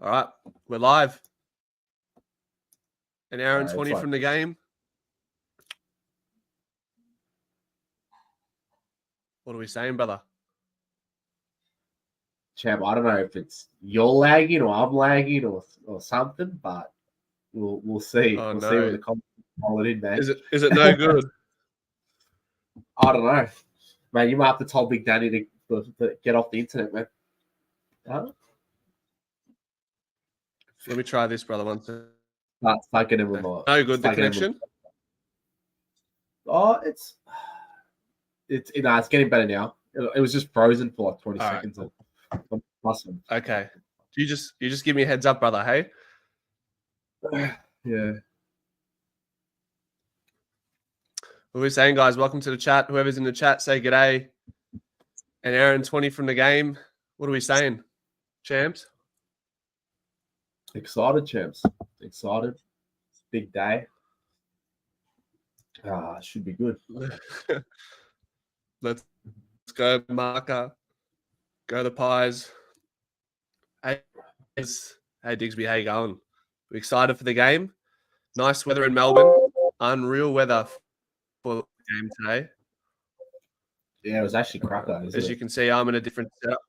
All right, we're live. An hour and 20 from the game. What are we saying, brother? Champ, I don't know if it's you're lagging or I'm lagging or something, but we'll see. We'll see when the comments roll it in, man. Is it no good? I don't know, man. You might have to tell Big Danny to get off the internet, man. Huh? Let me try this, brother. One second. Start getting with no good. The connection. Oh, it's getting better now. It was just frozen for like 20 seconds. Right. Awesome. Okay. You just give me a heads up, brother. Hey. Yeah. What are we saying, guys? Welcome to the chat. Whoever's in the chat, say g'day. An hour and 20 from the game. What are we saying, champs? Excited, champs. Excited. Big day. Should be good. Let's go, Marker. Go the Pies. Hey, Digsby, how you going? We're excited for the game. Nice weather in Melbourne. Unreal weather for the game today. Yeah, it was actually cracker. As you can see, I'm in a different setup.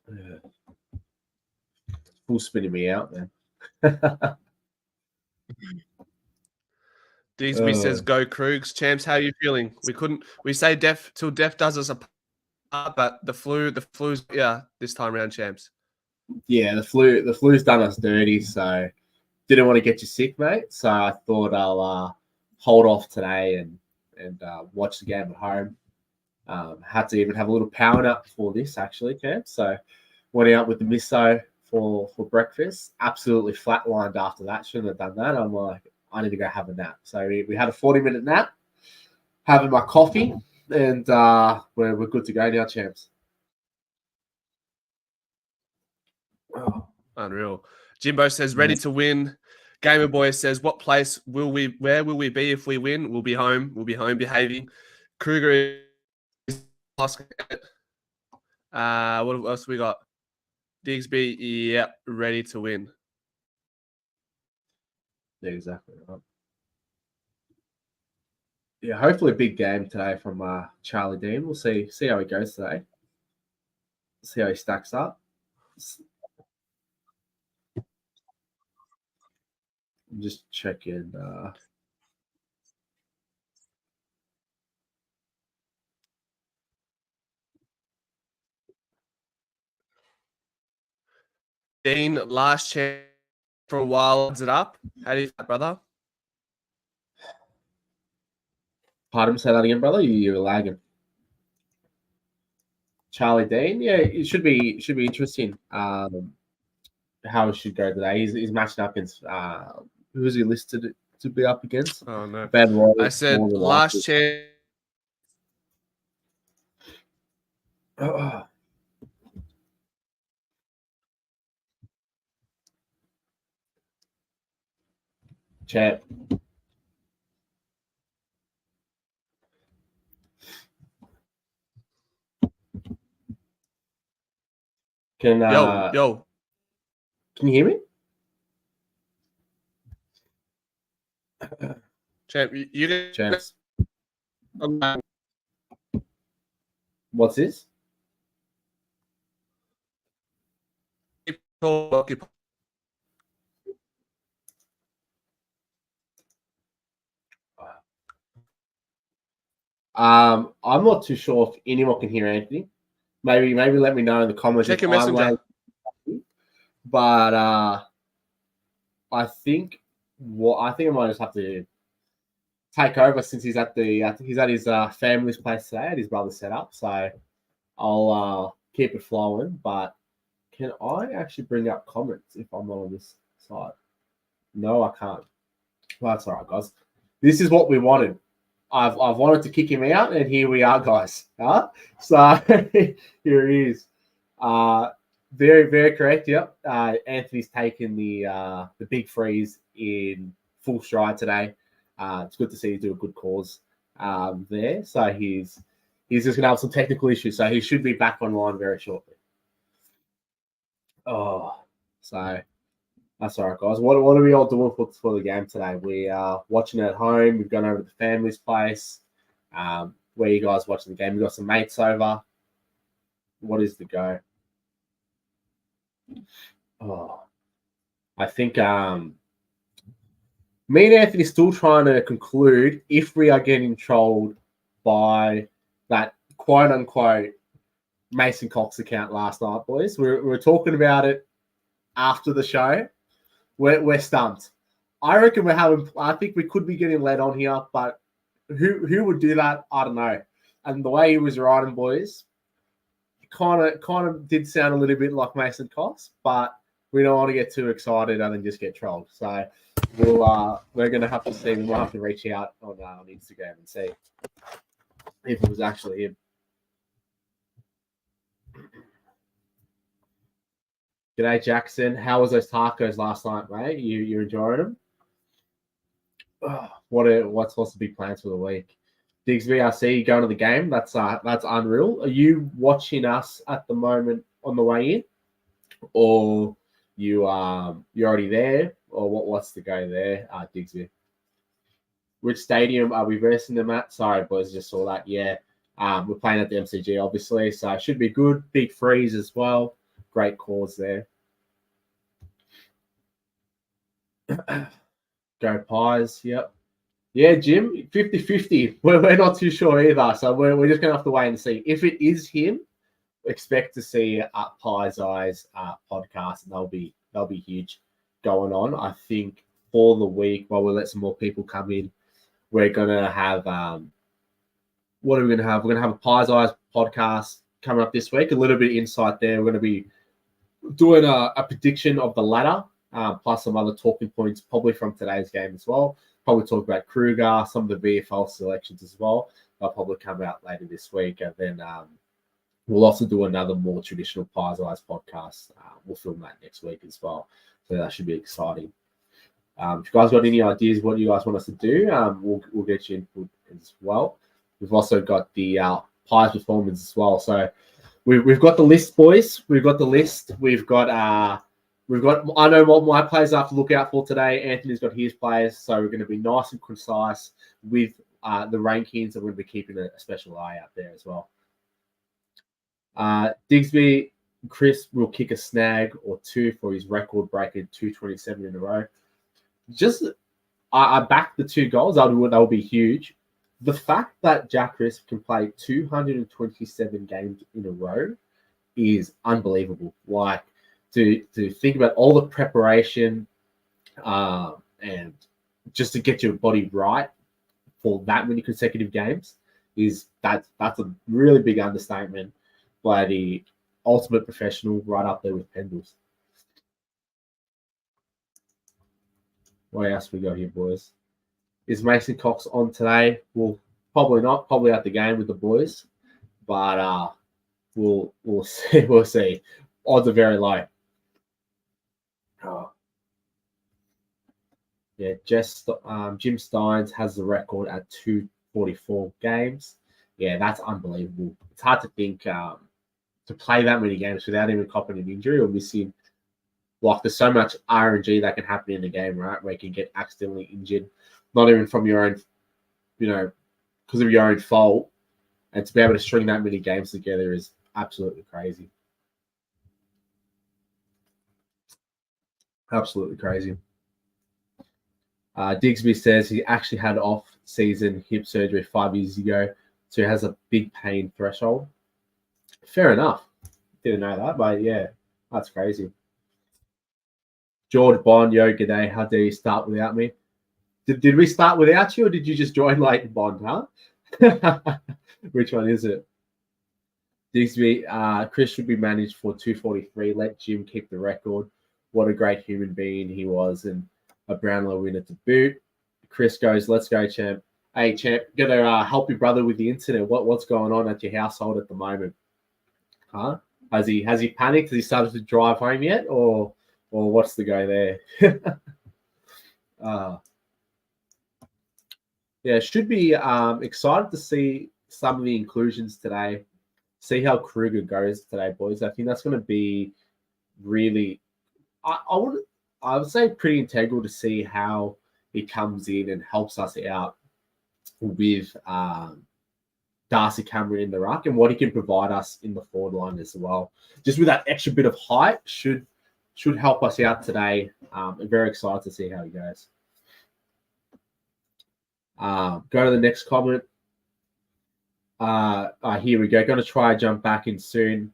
Yeah. Full spinning me out, man. Digsby says, "Go Krugs." Champs, how are you feeling? We say death till death does us apart, but the flu's this time around, champs. Yeah, the flu's done us dirty, so didn't want to get you sick, mate. So I thought I'll hold off today and watch the game at home. Had to even have a little power nap before this, actually, champs. So went out with the miso for breakfast. Absolutely flatlined after that. Shouldn't have done that. I'm like, I need to go have a nap. So we had a 40-minute nap, having my coffee, and we're good to go now, champs. Oh, unreal. Jimbo says, ready to win. Gamer Boy says, where will we be if we win? We'll be home. We'll be home behaving. Kruger is what else we got? Digsby, yep, ready to win. Yeah, exactly right. Yeah, hopefully a big game today from Charlie Dean. We'll see how he goes today. See how he stacks up. Just check in. Dean, last chance for a while. Odds it up. How do you feel, brother? Pardon, say that again, brother. You were lagging. Charlie Dean, yeah, it should be interesting. How it should go today. He's matching up against who is he listed to be up against? Oh no, Ben Roy. I said last chance. Chat. Yo. Can you hear me? Champ, you get Champs. What's this? I'm not too sure if anyone can hear Anthony. Maybe let me know in the comments. Check your messenger. But I think I might just have to take over since he's at his family's place today at his brother's setup. So I'll keep it flowing. But can I actually bring up comments if I'm not on this side? No, I can't. Well, that's all right, guys. This is what we wanted. I've wanted to kick him out, and here we are, guys. So here he is. Very, very correct. Yep. Anthony's taken the big freeze in full stride today. It's good to see you do a good cause. there. So he's just going to have some technical issues. So he should be back online very shortly. Oh, so that's all right, guys. What are we all doing for the game today? We are watching at home. We've gone over to the family's place. Where you guys watching the game? We've got some mates over. What is the go? Oh, I think me and Anthony still trying to conclude if we are getting trolled by that quote unquote Mason Cox account last night, boys. We were talking about it after the show. We're stumped. I reckon I think we could be getting led on here, but who would do that? I don't know. And the way he was writing, boys, kind of did sound a little bit like Mason Cox, but we don't want to get too excited and then just get trolled. So we're gonna have to see. We might have to reach out on Instagram and see if it was actually him. G'day, Jackson. How was those tacos last night, mate? You enjoying them? Oh, what's the big plans for the week? Digsby, I see you going to the game. That's unreal. Are you watching us at the moment on the way in, or you're already there, or what's the go there, Digsby? Which stadium are we versing them at? Sorry, boys, just saw that. Yeah, we're playing at the MCG, obviously, so it should be good. Big freeze as well. Great cause there. Go Pies, yep. Yeah, Jim, 50-50. We're not too sure either, so we're just going to have to wait and see. If it is him, expect to see Pie's Eyes podcast, and they'll be huge going on. I think for the week, while we let some more people come in, we're going to have what are we going to have? We're going to have a Pie's Eyes podcast coming up this week. A little bit of insight there. We're going to be doing a prediction of the ladder, plus some other talking points, probably from today's game as well. Probably talk about Kruger, some of the VFL selections as well. They'll probably come out later this week. And then we'll also do another more traditional Pies Eyes podcast. We'll film that next week as well. So that should be exciting. If you guys got any ideas what you guys want us to do, we'll get you input as well. We've also got the Pies performance as well. So we've got the list, boys. We've got the list. We've got I know what my players I have to look out for today. Anthony's got his players, so we're going to be nice and concise with the rankings, and we're going to be keeping a special eye out there as well. Digsby, Chris will kick a snag or two for his record-breaking 227 in a row. I backed the 2 goals. That would be huge. The fact that Jack Crisp can play 227 games in a row is unbelievable. Like, to think about all the preparation and just to get your body right for that many consecutive games that's a really big understatement by the ultimate professional, right up there with Pendles. What else we got here, boys? Is Mason Cox on today? Well, probably not. Probably at the game with the boys, but we'll see. We'll see. Odds are very low. Oh. Yeah, Jim Steins has the record at 244 games. Yeah, that's unbelievable. It's hard to think to play that many games without even copping an injury or missing. Like, there's so much RNG that can happen in the game, right? Where you can get accidentally injured, not even from your own, because of your own fault. And to be able to string that many games together is absolutely crazy. Absolutely crazy. Digsby says he actually had off-season hip surgery 5 years ago, so he has a big pain threshold. Fair enough. Didn't know that, but yeah, that's crazy. George Bond, yo, g'day. How dare you start without me? Did we start without you, or did you just join late, Bond, huh? Which one is it? Digsby, Chris should be managed for 243. Let Jim keep the record. What a great human being he was, and a Brownlow winner to boot. Chris goes, let's go, champ. Hey, champ, gotta help your brother with the internet. What's going on at your household at the moment? Huh? Has he panicked? Has he started to drive home yet, or what's the go there? Yeah, should be excited to see some of the inclusions today. See how Kruger goes today, boys. I think that's going to be really. I would say pretty integral to see how he comes in and helps us out with Darcy Cameron in the ruck and what he can provide us in the forward line as well. Just with that extra bit of height should help us out today. I'm very excited to see how he goes. Go to the next comment. Here we go. Going to try jump back in soon.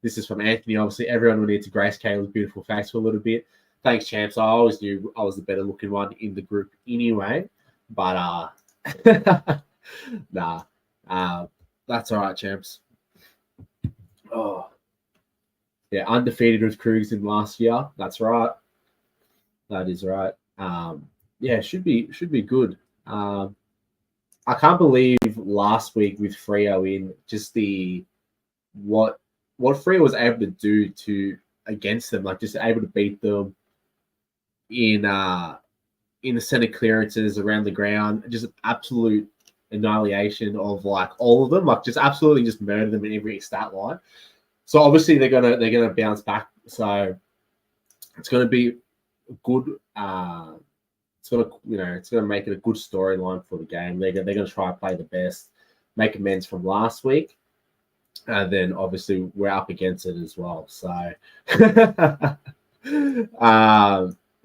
This is from Anthony. Obviously, everyone will need to grace Caleb's beautiful face for a little bit. Thanks, champs. I always knew I was the better looking one in the group anyway. But nah, that's all right, champs. Oh, yeah, undefeated with Krugs in last year. That's right. That is right. Yeah, should be good. I can't believe last week with Freo in just what Freo was able to do against them, like just able to beat them in the center clearances around the ground, just absolute annihilation of like all of them, like just absolutely just murder them in every stat line. So obviously they're gonna bounce back. So it's gonna be good. It's gonna make it a good storyline for the game. They're gonna try to play the best, make amends from last week, and then obviously we're up against it as well. So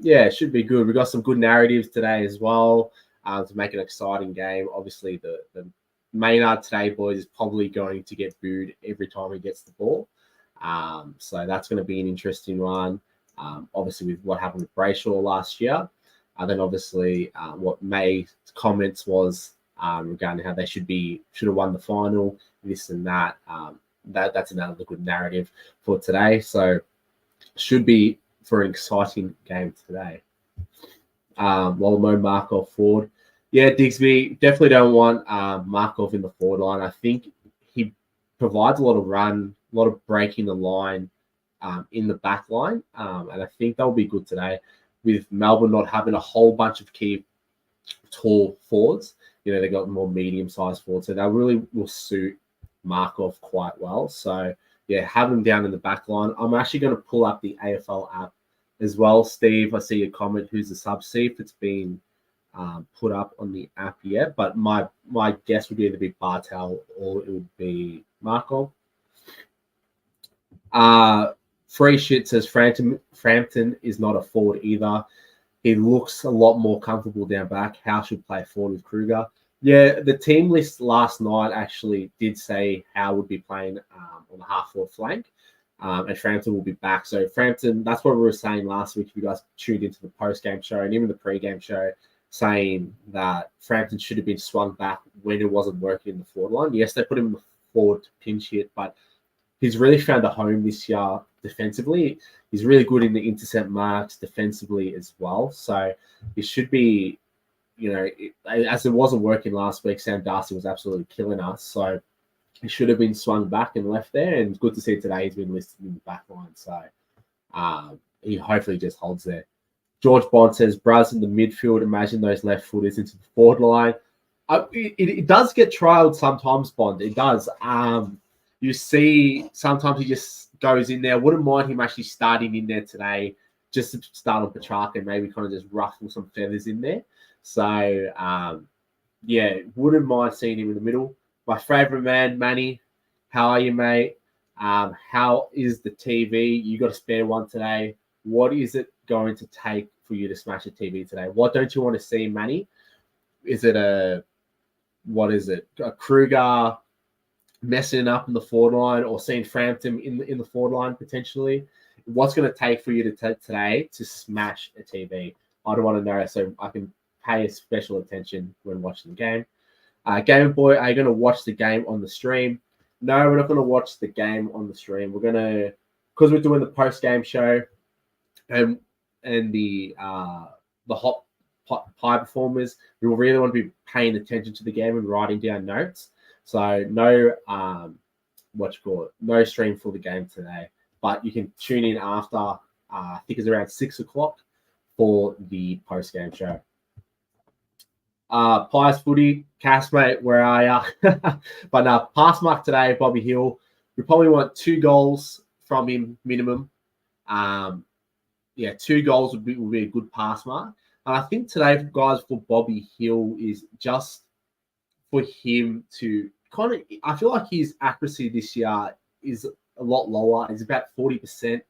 yeah, it should be good. We've got some good narratives today as well to make an exciting game. Obviously, the Maynard today, boys, is probably going to get booed every time he gets the ball. So that's going to be an interesting one. Obviously, with what happened with Brayshaw last year. And then obviously what May's comments was regarding how they should have won the final, this and that. That's another good narrative for today. So should be for an exciting game today. Wolomo Markov forward. Yeah, Digsby, definitely don't want Markov in the forward line. I think he provides a lot of run, a lot of breaking the line in the back line. And I think they'll be good today with Melbourne not having a whole bunch of key tall forwards. They got more medium-sized forwards. So that really will suit Markov quite well. So, yeah, have him down in the back line. I'm actually going to pull up the AFL app as well. Steve, I see your comment. Who's the sub? See if it's been put up on the app yet. But my guess would either be Bartel or it would be Markov. Free Shit says Frampton is not a forward either. He looks a lot more comfortable down back. Howe should play forward with Kruger. Yeah, the team list last night actually did say Howe would be playing on the half-forward flank, and Frampton will be back. So Frampton, that's what we were saying last week if you guys tuned into the post-game show and even the pre-game show, saying that Frampton should have been swung back when it wasn't working in the forward line. Yes, they put him in the forward to pinch hit, but he's really found a home this year defensively. He's really good in the intercept marks defensively as well. So he should be, as it wasn't working last week, Sam Darcy was absolutely killing us. So he should have been swung back and left there. And good to see today he's been listed in the back line. So he hopefully just holds there. George Bond says, Braz in the midfield, imagine those left footers into the forward line. It does get trialed sometimes, Bond. It does. You see sometimes he just goes in there. Wouldn't mind him actually starting in there today, just to start on Petrarca and maybe kind of just ruffle some feathers in there. So, yeah, wouldn't mind seeing him in the middle. My favourite man, Manny. How are you, mate? How is the TV? You got a spare one today. What is it going to take for you to smash a TV today? What don't you want to see, Manny? Is it a Kruger messing up in the forward line or seeing Frampton in the forward line potentially? What's going to take for you to take today to smash a TV? I don't want to know so I can pay special attention when watching the game. Game Boy, are you going to watch the game on the stream? No, we're not going to watch the game on the stream. We're going to, because we're doing the post-game show and the hot pie performers, we will really want to be paying attention to the game and writing down notes. So no, no stream for the game today, but you can tune in after, I think it's around 6 o'clock for the post-game show. Pies footy, castmate, where are ya? But pass mark today, Bobby Hill. We probably want 2 goals from him minimum. 2 goals would be a good pass mark. And I think today, guys, for Bobby Hill is just for him to kind of. I feel like his accuracy this year is a lot lower. It's about 40%.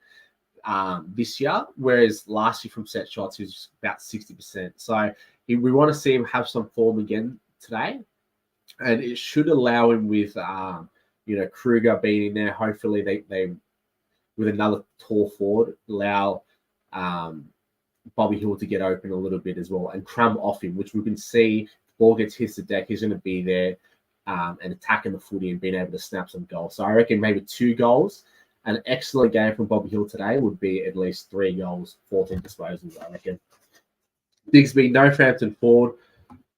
This year, whereas last year from set shots he was about 60%. So we want to see him have some form again today, and it should allow him with Kruger being in there. Hopefully they with another tall forward allow Bobby Hill to get open a little bit as well and crumb off him, which we can see. The ball gets hit the deck, he's going to be there and attacking the footy and being able to snap some goals. So I reckon maybe 2 goals. An excellent game from Bobby Hill today would be at least 3 goals, 14 disposals, I reckon. Digsby, no Frampton forward.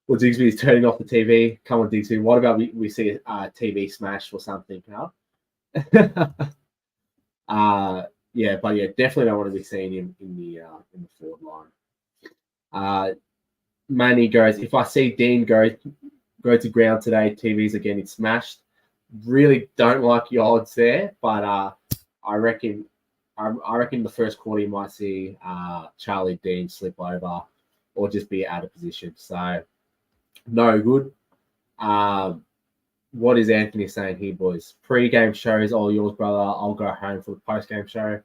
Well, Digsby is turning off the TV. Come on, Digsby. What about we see a TV smash or something? Huh? Definitely don't want to be seeing him in the forward line. Manny goes, if I see Dean go to ground today, TVs are getting smashed. Really don't like your odds there, but I reckon the first quarter you might see Charlie Dean slip over or just be out of position. So no good. What is Anthony saying here, boys? Pre-game show is all yours, brother. I'll go home for the post-game show.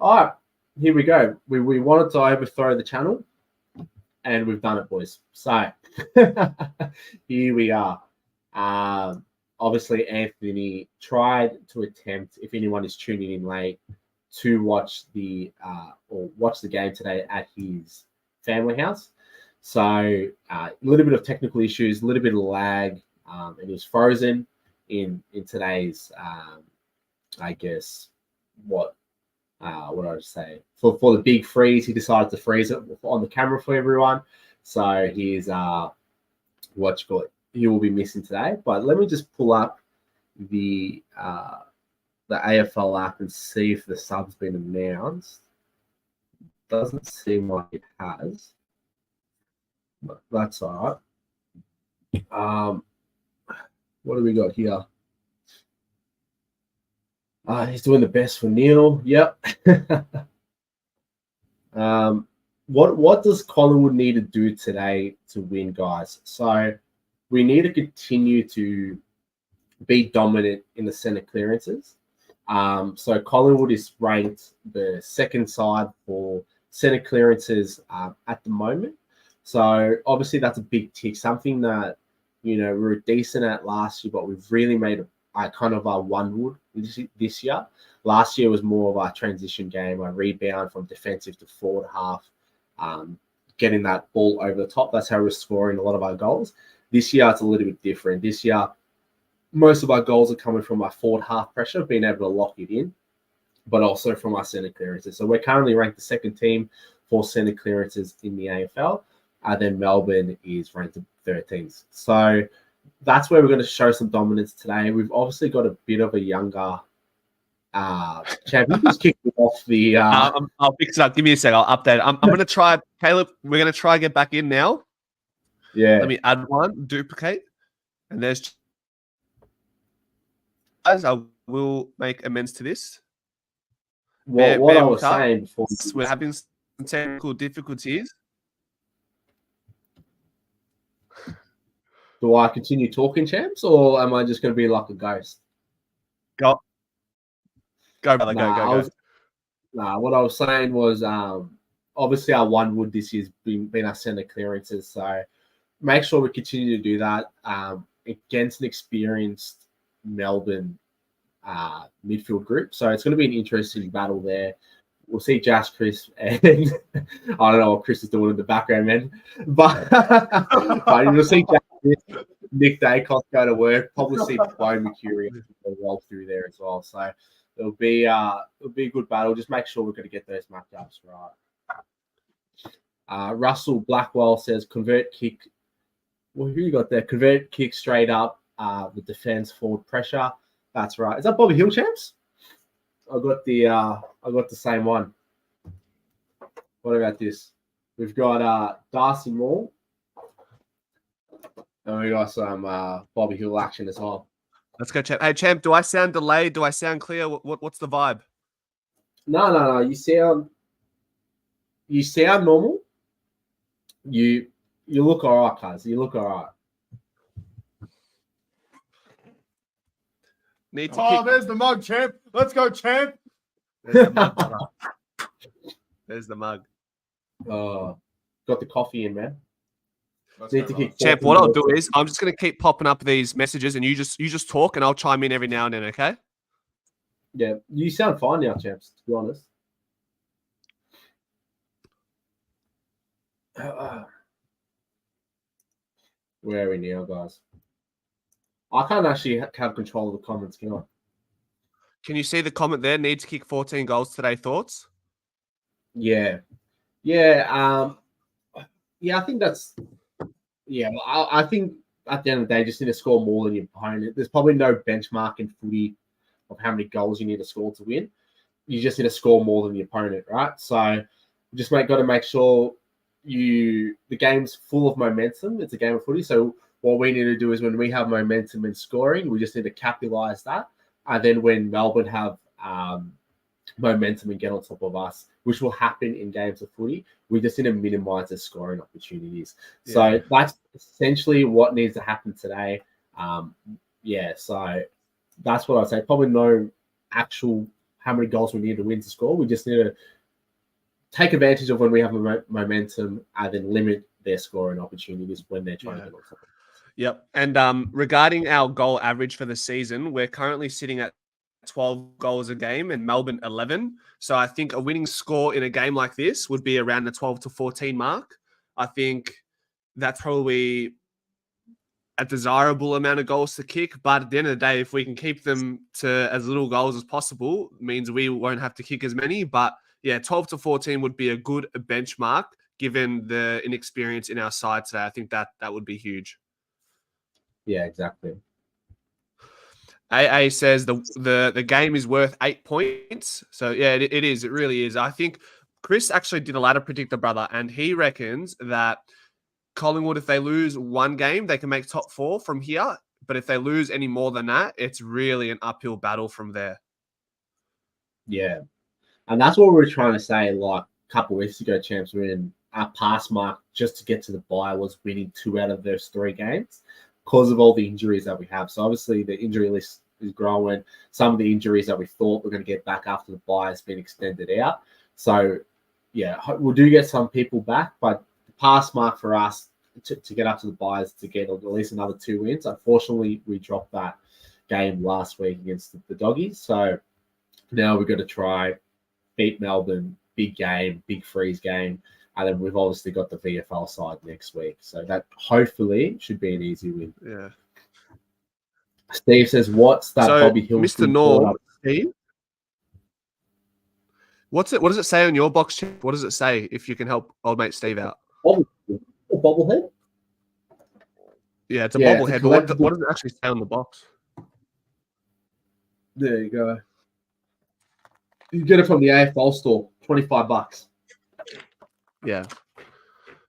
All right, here we go. We wanted to overthrow the channel, and we've done it, boys. So here we are. Obviously, Anthony tried to attempt, if anyone is tuning in late, to watch the game today at his family house. So a little bit of technical issues, a little bit of lag, and he was frozen in today's, I guess, what did I say? For the big freeze, he decided to freeze it on the camera for everyone. So he's he will be missing today. But let me just pull up the AFL app and see if the sub's been announced. Doesn't seem like it has, but that's all right. What do we got here? He's doing the best for Neil. Yep. What does Collingwood need to do today to win, guys? So we need to continue to be dominant in the centre clearances. So Collingwood is ranked the second side for centre clearances at the moment. So obviously that's a big tick, something that we were decent at last year, but we've really made a kind of a one-wood this year. Last year was more of a transition game, a rebound from defensive to forward half, getting that ball over the top. That's how we're scoring a lot of our goals. This year, it's a little bit different. This year, most of our goals are coming from our forward half pressure, being able to lock it in, but also from our centre clearances. So we're currently ranked the second team for centre clearances in the AFL. Then Melbourne is ranked 13th. So that's where we're going to show some dominance today. We've obviously got a bit of a younger champion. Just kicked it off the. I'll fix it up. Give me a sec. I'll update it. I'm going to try, Caleb. We're going to try and get back in now. Yeah. Let me add one, duplicate, and there's. Guys, I will make amends to this. What I was saying before. We're having some technical difficulties. Do I continue talking, champs, or am I just going to be like a ghost? Go, brother. Go. What I was saying was, obviously our one wood this year's been our centre clearances, so make sure we continue to do that against an experienced Melbourne midfield group. So it's going to be an interesting battle there. We'll see Josh, Chris, and I don't know what Chris is doing in the background, man. But you'll see Josh, Nick Dacos go to work. Probably see Bo Mercury roll through there as well. So it'll be a good battle. Just make sure we're going to get those matchups right. Russell Blackwell says convert kick. Well, who you got there? Convert kick straight up with defense forward pressure. That's right. Is that Bobby Hill, champs? I got the same one. What about this? We've got Darcy Moore. And we got some Bobby Hill action as well. Let's go, Champ. Hey, Champ, do I sound delayed? Do I sound clear? What's the vibe? No. You sound normal. You look all right, cuz. You look all right. Need to kick. There's the mug, Champ. Let's go, Champ. There's the mug. brother. There's the mug. Got the coffee in, man. Let's Need go, to brother. kick Champ, 14 what I'll goals. do is I'm just gonna keep popping up these messages, and you just talk, and I'll chime in every now and then. Okay? Yeah, you sound fine now, champs, to be honest. Where are we now, guys? I can't actually have control of the comments, can I? Can you see the comment there? Need to kick 14 goals today. Thoughts? Yeah. I think that's. Yeah, I think at the end of the day, you just need to score more than your opponent. There's probably no benchmark in footy of how many goals you need to score to win. You just need to score more than the opponent, right? So just got to make sure the game's full of momentum. It's a game of footy. So what we need to do is when we have momentum in scoring, we just need to capitalize that. And then when Melbourne have momentum and get on top of us, which will happen in games of footy, we just need to minimize the scoring opportunities. Yeah. So that's essentially what needs to happen today. So that's what I'd say. Probably no actual how many goals we need to win to score. We just need to take advantage of when we have momentum and then limit their scoring opportunities when they're trying to get on top of us. Yep. And regarding our goal average for the season, we're currently sitting at 12 goals a game and Melbourne 11. So I think a winning score in a game like this would be around the 12 to 14 mark. I think that's probably a desirable amount of goals to kick. But at the end of the day, if we can keep them to as little goals as possible, means we won't have to kick as many. But yeah, 12 to 14 would be a good benchmark given the inexperience in our side today. I think that would be huge. Yeah, exactly. AA says the game is worth 8 points. So yeah, it is. It really is. I think Chris actually did a ladder predictor, brother, and he reckons that Collingwood, if they lose one game, they can make top 4 from here. But if they lose any more than that, it's really an uphill battle from there. Yeah. And that's what we were trying to say like a couple of weeks ago, champs. We're in our pass mark just to get to the bye was winning 2 out of those 3 games because of all the injuries that we have. So obviously the injury list is growing. Some of the injuries that we thought we're going to get back after the bye has been extended out. So yeah, we do get some people back, but the pass mark for us to get up to the bye is to get at least another 2 wins. Unfortunately, we dropped that game last week against the Doggies. So now we've got to try beat Melbourne, big game, big freeze game. And then we've obviously got the VFL side next week. So that hopefully should be an easy win. Yeah. Steve says, what's that Bobby Hill? Mr. Norm, Steve? What does it say on your box? What does it say if you can help old mate Steve out? Bobblehead? Yeah, it's a bobblehead. But what does it actually say on the box? There you go. You get it from the AFL store, $25. Yeah.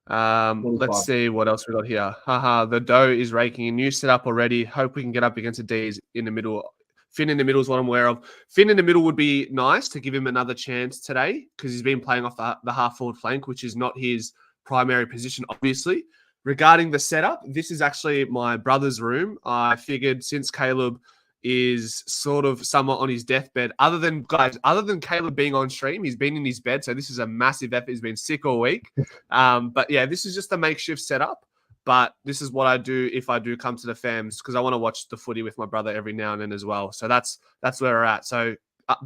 Let's see what else we got here. Haha, the dough is raking. A new setup already. Hope we can get up against the D's in the middle. Finn in the middle is what I'm aware of. Finn in the middle would be nice to give him another chance today because he's been playing off the half-forward flank, which is not his primary position, obviously. Regarding the setup, this is actually my brother's room. I figured since Caleb is sort of somewhat on his deathbed, other than Caleb being on stream, he's been in his bed, so this is a massive effort. He's been sick all week. But yeah, this is just a makeshift setup. But this is what I do if I do come to the FAMs because I want to watch the footy with my brother every now and then as well. So that's where we're at. So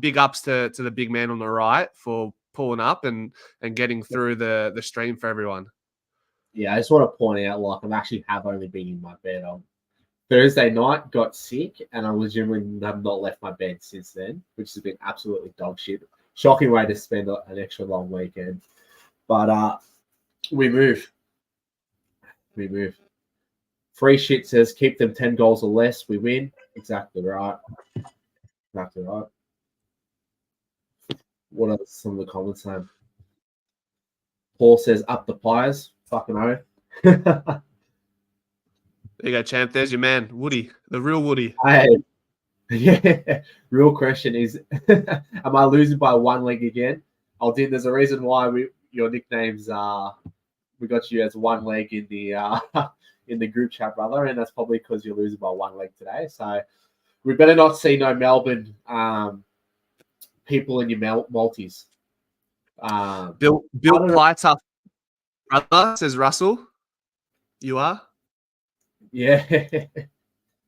big ups to the big man on the right for pulling up and getting through the stream for everyone. Yeah, I just want to point out, like, I actually have only been in my bed on Thursday night, got sick, and I legitimately have not left my bed since then, which has been absolutely dog shit. Shocking way to spend an extra long weekend. But we move. Free shit says keep them 10 goals or less. We win. Exactly right. What are some of the comments saying? Paul says up the pies. Fucking oath. There you go, champ. There's your man, Woody, the real Woody. Hey, yeah. Real question is, am I losing by one leg again? Aldin, there's a reason why your nicknames are. We got you as one leg in the in the group chat, brother, and that's probably because you're losing by one leg today. So we better not see no Melbourne people in your multis. Bill Pleiter, brother, says Russell. You are? Yeah.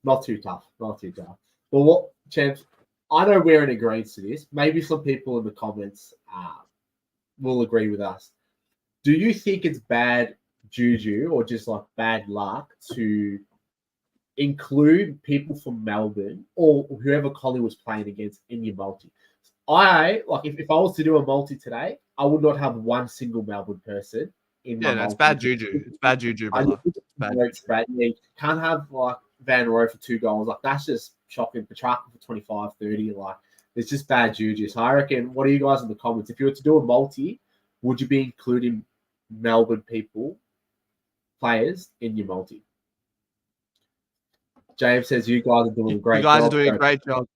Not too tough. Not too tough. But what, champs, I know we're in agreement to this. Maybe some people in the comments will agree with us. Do you think it's bad juju or just like bad luck to include people from Melbourne or whoever Collingwood's playing against in your multi? If I was to do a multi today, I would not have one single Melbourne person in my multi. It's bad juju. It's bad juju, brother. It's bad. You can't have like Van Roy for 2 goals. Like that's just shocking. Petrarca for 25, 30. Like it's just bad juju. So I reckon, what are you guys in the comments? If you were to do a multi, would you be including Melbourne players in your multi? James says you guys are doing a great job. You guys are doing a great job.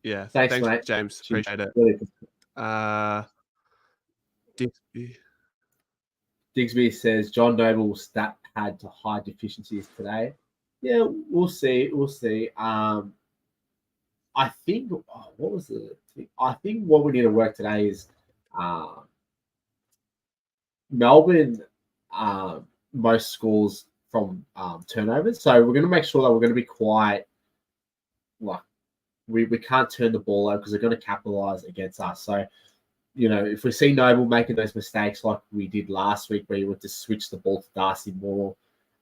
Yeah. Thanks mate. James. Appreciate it. Really. Digsby says John Noble's stat pad to hide deficiencies today. Yeah, we'll see. We'll see. I think what was the thing? I think what we need to work today is Melbourne most scores from turnovers. So we're going to make sure that we're going to be quiet. Like we can't turn the ball over because they're going to capitalize against us. So, you know, if we see Noble making those mistakes like we did last week where he went to switch the ball to Darcy Moore,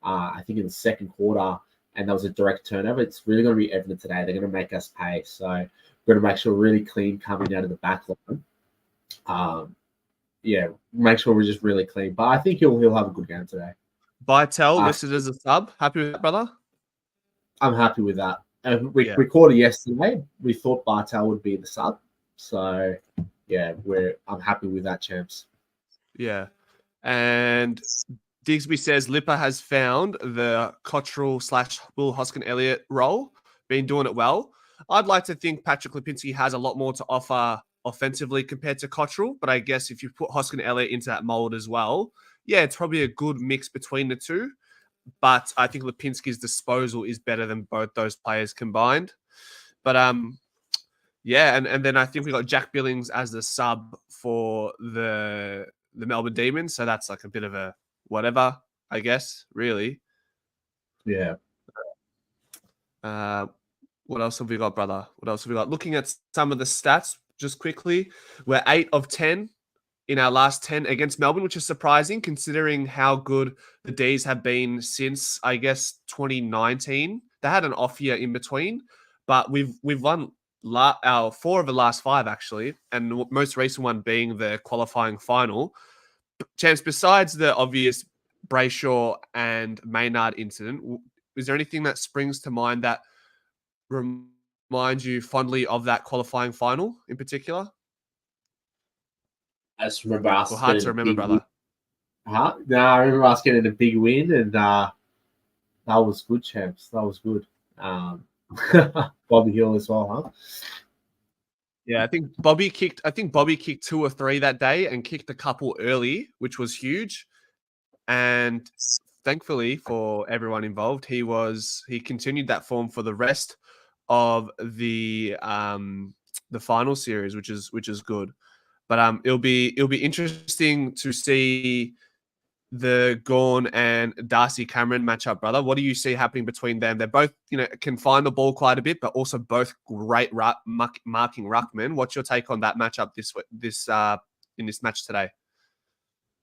I think in the second quarter, and that was a direct turnover, it's really going to be evident today. They're going to make us pay. So we're going to make sure we're really clean coming out of the back line. Make sure we're just really clean. But I think he'll have a good game today. Bytel listed as a sub. Happy with that, brother? I'm happy with that. We recorded yesterday. We thought Bartel would be the sub. So, yeah, I'm happy with that, champs. Yeah. And Digsby says Lipper has found the Cottrell/Will Hoskin-Elliott role, been doing it well. I'd like to think Patrick Lipinski has a lot more to offer offensively compared to Cottrell, but I guess if you put Hoskin-Elliott into that mold as well, yeah, it's probably a good mix between the two. But I think Lipinski's disposal is better than both those players combined. But and then I think we got Jack Billings as the sub for the Melbourne Demons. So that's like a bit of a whatever, I guess, really. Yeah. What else have we got, brother? What else have we got? Looking at some of the stats just quickly, we're 8 of 10 in our last 10 against Melbourne, which is surprising considering how good the D's have been since, I guess, 2019. They had an off year in between, but we've won our 4 of the last 5, actually, and the most recent one being the qualifying final. Champs, besides the obvious Brayshaw and Maynard incident, is there anything that springs to mind that reminds you fondly of that qualifying final in particular? I just remember us. Well, hard to remember, brother. I remember us getting a big win, and that was good, champs. That was good. Bobby Hill as well, huh? Yeah, I think Bobby kicked 2 or 3 that day and kicked a couple early, which was huge. And thankfully for everyone involved, he continued that form for the rest of the final series, which is good. But it'll be interesting to see the Gawn and Darcy Cameron matchup, brother. What do you see happening between them? They're both, can find the ball quite a bit, but also both great marking ruckmen. What's your take on that matchup in this match today?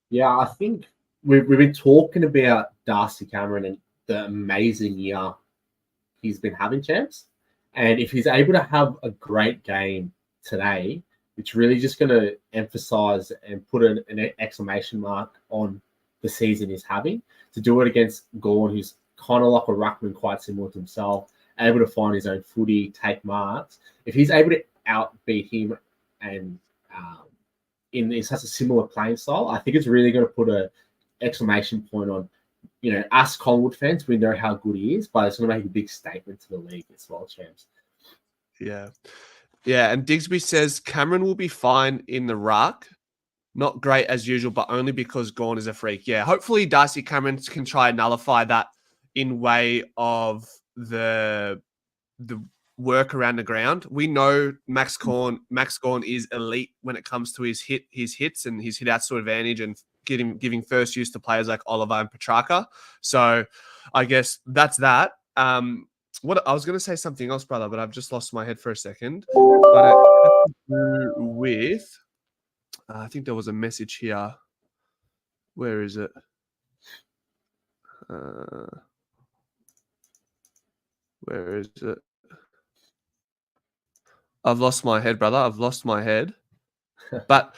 Yeah, I think we've been talking about Darcy Cameron and the amazing year he's been having, champs. And if he's able to have a great game today, it's really just going to emphasize and put an exclamation mark on the season he's having. To do it against Gawn, who's kind of like a ruckman, quite similar to himself, able to find his own footy, take marks. If he's able to outbeat him and in such a similar playing style, I think it's really going to put an exclamation point on us Collingwood fans, we know how good he is, but it's going to make a big statement to the league as well, champs. Yeah. Yeah. And Digsby says Cameron will be fine in the ruck. Not great as usual, but only because Gawn is a freak. Yeah. Hopefully Darcy Cameron can try and nullify that in way of the work around the ground. We know Max Gawn is elite when it comes to his hits and his hit out to advantage and giving first use to players like Oliver and Petrarca. So I guess that's that. What I was going to say something else, brother, but I've just lost my head for a second. But it has to do with, I think there was a message here. Where is it? Where is it? I've lost my head, brother. I've lost my head. But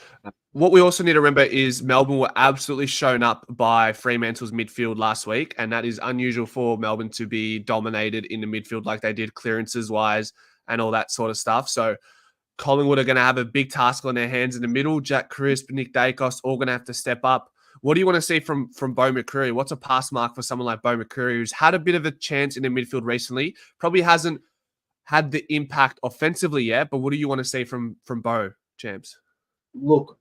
what we also need to remember is Melbourne were absolutely shown up by Fremantle's midfield last week, and that is unusual for Melbourne to be dominated in the midfield like they did clearances-wise and all that sort of stuff. So Collingwood are going to have a big task on their hands in the middle. Jack Crisp, Nick Dacos, all going to have to step up. What do you want to see from Beau McCreary? What's a pass mark for someone like Beau McCreary, who's had a bit of a chance in the midfield recently? Probably hasn't had the impact offensively yet, but what do you want to see from Beau, champs? Look,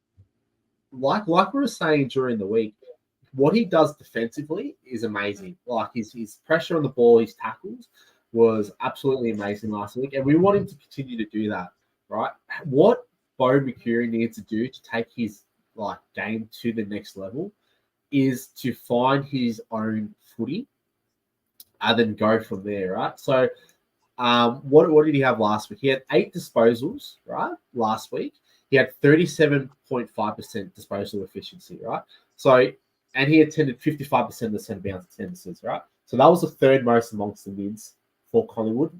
like we were saying during the week, what he does defensively is amazing. Like his pressure on the ball, his tackles was absolutely amazing last week, and we want him to continue to do that, right? What Beau McCreary needs to do to take his game to the next level is to find his own footy and then go from there, right? So what did he have last week? He had 8 disposals, right? Last week. He had 37.5% disposal efficiency, right? So, and he attended 55% of the centre bounce attendances, right? So that was the third most amongst the mids for Collingwood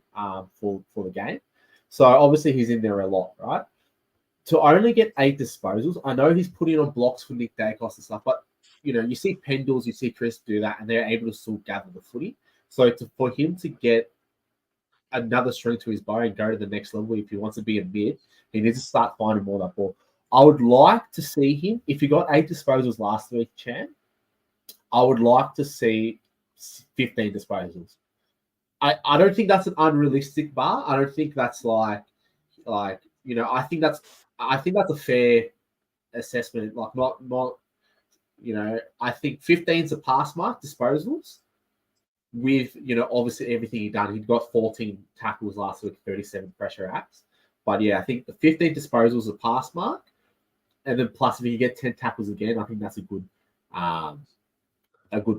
for the game. So obviously he's in there a lot, right? To only get 8 disposals, I know he's putting on blocks for Nick Dacos and stuff, but you see Pendles, you see Chris do that, and they're able to still gather the footy. So for him to get another string to his bow and go to the next level, if he wants to be a mid, he needs to start finding more of that ball. I would like to see him, if he got 8 disposals last week, Chan, I would like to see 15 disposals. I don't think that's an unrealistic bar. I don't think that's I think that's a fair assessment. I think 15 is a pass mark, disposals. With, obviously everything he done. He'd got 14 tackles last week, 37 pressure acts. But yeah, I think the 15 disposals a pass mark. And then plus if you get 10 tackles again, I think that's a good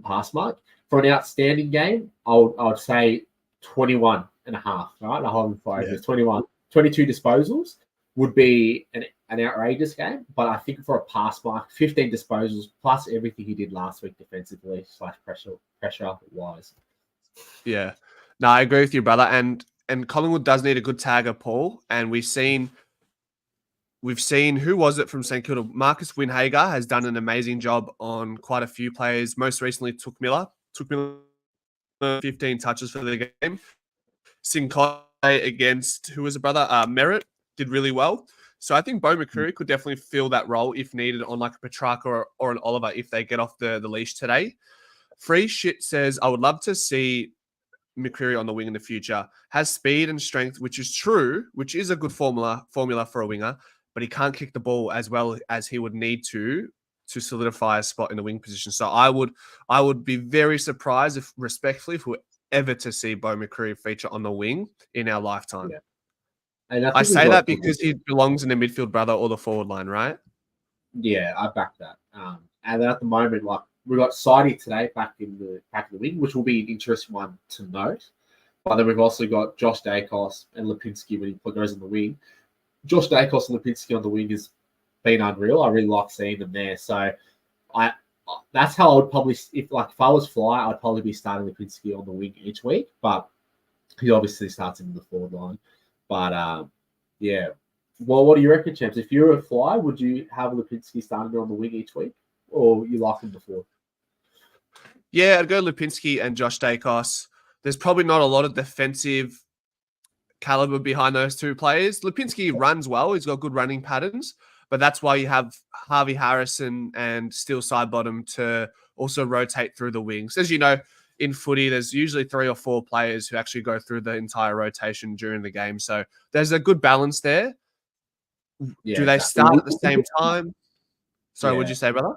pass mark. For an outstanding game, I would say 21 and a half, right? I hold fire. Yeah. 21, 22 disposals would be an outrageous game. But I think for a pass mark, 15 disposals plus everything he did last week defensively / pressure wise. Yeah. No, I agree with you, brother. And Collingwood does need a good tagger, Paul. And we've seen, who was it from St Kilda? Marcus Winhager has done an amazing job on quite a few players. Most recently, Took Miller 15 touches for the game. Sincoy against, who was a brother? Merritt did really well. So I think Beau McCreary could definitely fill that role if needed on like a Petrarca or an Oliver if they get off the leash today. Free Shit says, I would love to see McCreary on the wing in the future. Has speed and strength, which is true, which is a good formula for a winger, but he can't kick the ball as well as he would need to solidify a spot in the wing position. So I would be very surprised if we're ever to see Beau McCreary feature on the wing in our lifetime. Yeah. And I say that because he belongs in the midfield, brother, or the forward line, right? Yeah, I back that. And then at the moment, we got Sidey today back in the wing, which will be an interesting one to note. But then we've also got Josh Dacos and Lipinski when he goes on the wing. Josh Dacos and Lipinski on the wing has been unreal. I really like seeing them there. So that's how I would probably, if I was Fly, I'd probably be starting Lipinski on the wing each week. But he obviously starts in the forward line. But yeah. Well, what do you reckon, champs? If you're a Fly, would you have Lipinski starting on the wing each week? Or you like him before? Yeah, I'd go Lipinski and Josh Dacos. There's probably not a lot of defensive caliber behind those two players. Lipinski runs well. He's got good running patterns. But that's why you have Harvey Harrison and Steele Sidebottom to also rotate through the wings. As you know, in footy, there's usually 3 or 4 players who actually go through the entire rotation during the game. So there's a good balance there. Yeah, Do they start at the same time? Sorry, Yeah. what'd you say, brother?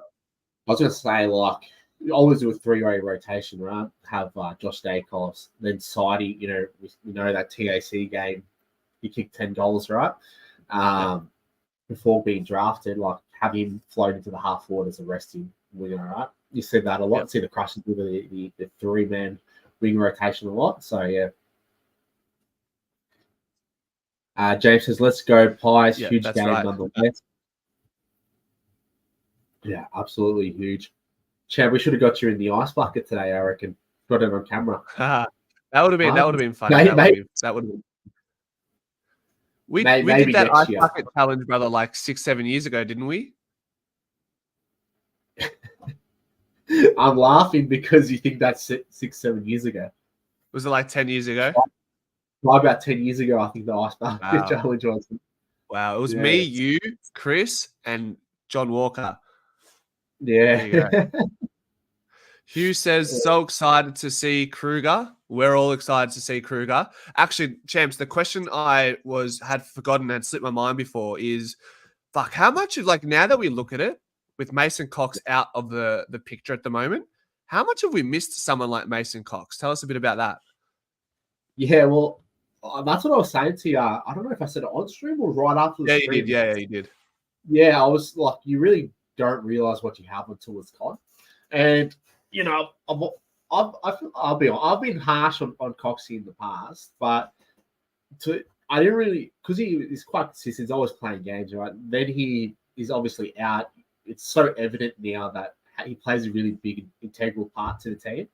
I was going to say, like, you always do a 3-way rotation, right? Have Josh Dacos, then Sidey, we know that TAC game, he kicked $10, right? Before being drafted, like, have him float into the half forward as a resting winger, right? You see that a lot. Yep. See the Crushers with the 3-man wing rotation a lot. So, yeah. James says, let's go, Pies. Yeah, Huge that's game right. nonetheless. Yeah, absolutely huge. Chad, we should have got you in the ice bucket today, I reckon. Got it on camera. that would have been fun. Maybe, That would have been. We maybe did that next ice year. bucket challenge, brother, like 6-7 years ago, didn't we? I'm laughing because you think that's 6-7 years ago. Was it like 10 years ago? Well, about 10 years ago, I think the ice bucket challenge was. Wow. It was Yeah. me, you, Chris, and John Walker. Yeah. Hugh says, so excited to see Kruger. We're all excited to see Kruger. Actually, Champs, the question I had forgotten and slipped my mind before is, how much of, like, now that we look at it, with Mason Cox out of the picture at the moment, how much have we missed someone like Mason Cox? Tell us a bit about that. Yeah, well, that's what I was saying to you. I don't know if I said it on stream or right after the stream. You did. Yeah, you did. Yeah, I was like, you really don't realize what you have until it's gone. And, I've been harsh on Coxie in the past, but I didn't really, because he's quite consistent. He's always playing games, right? Then he is obviously out. It's so evident now that he plays a really big integral part to the team,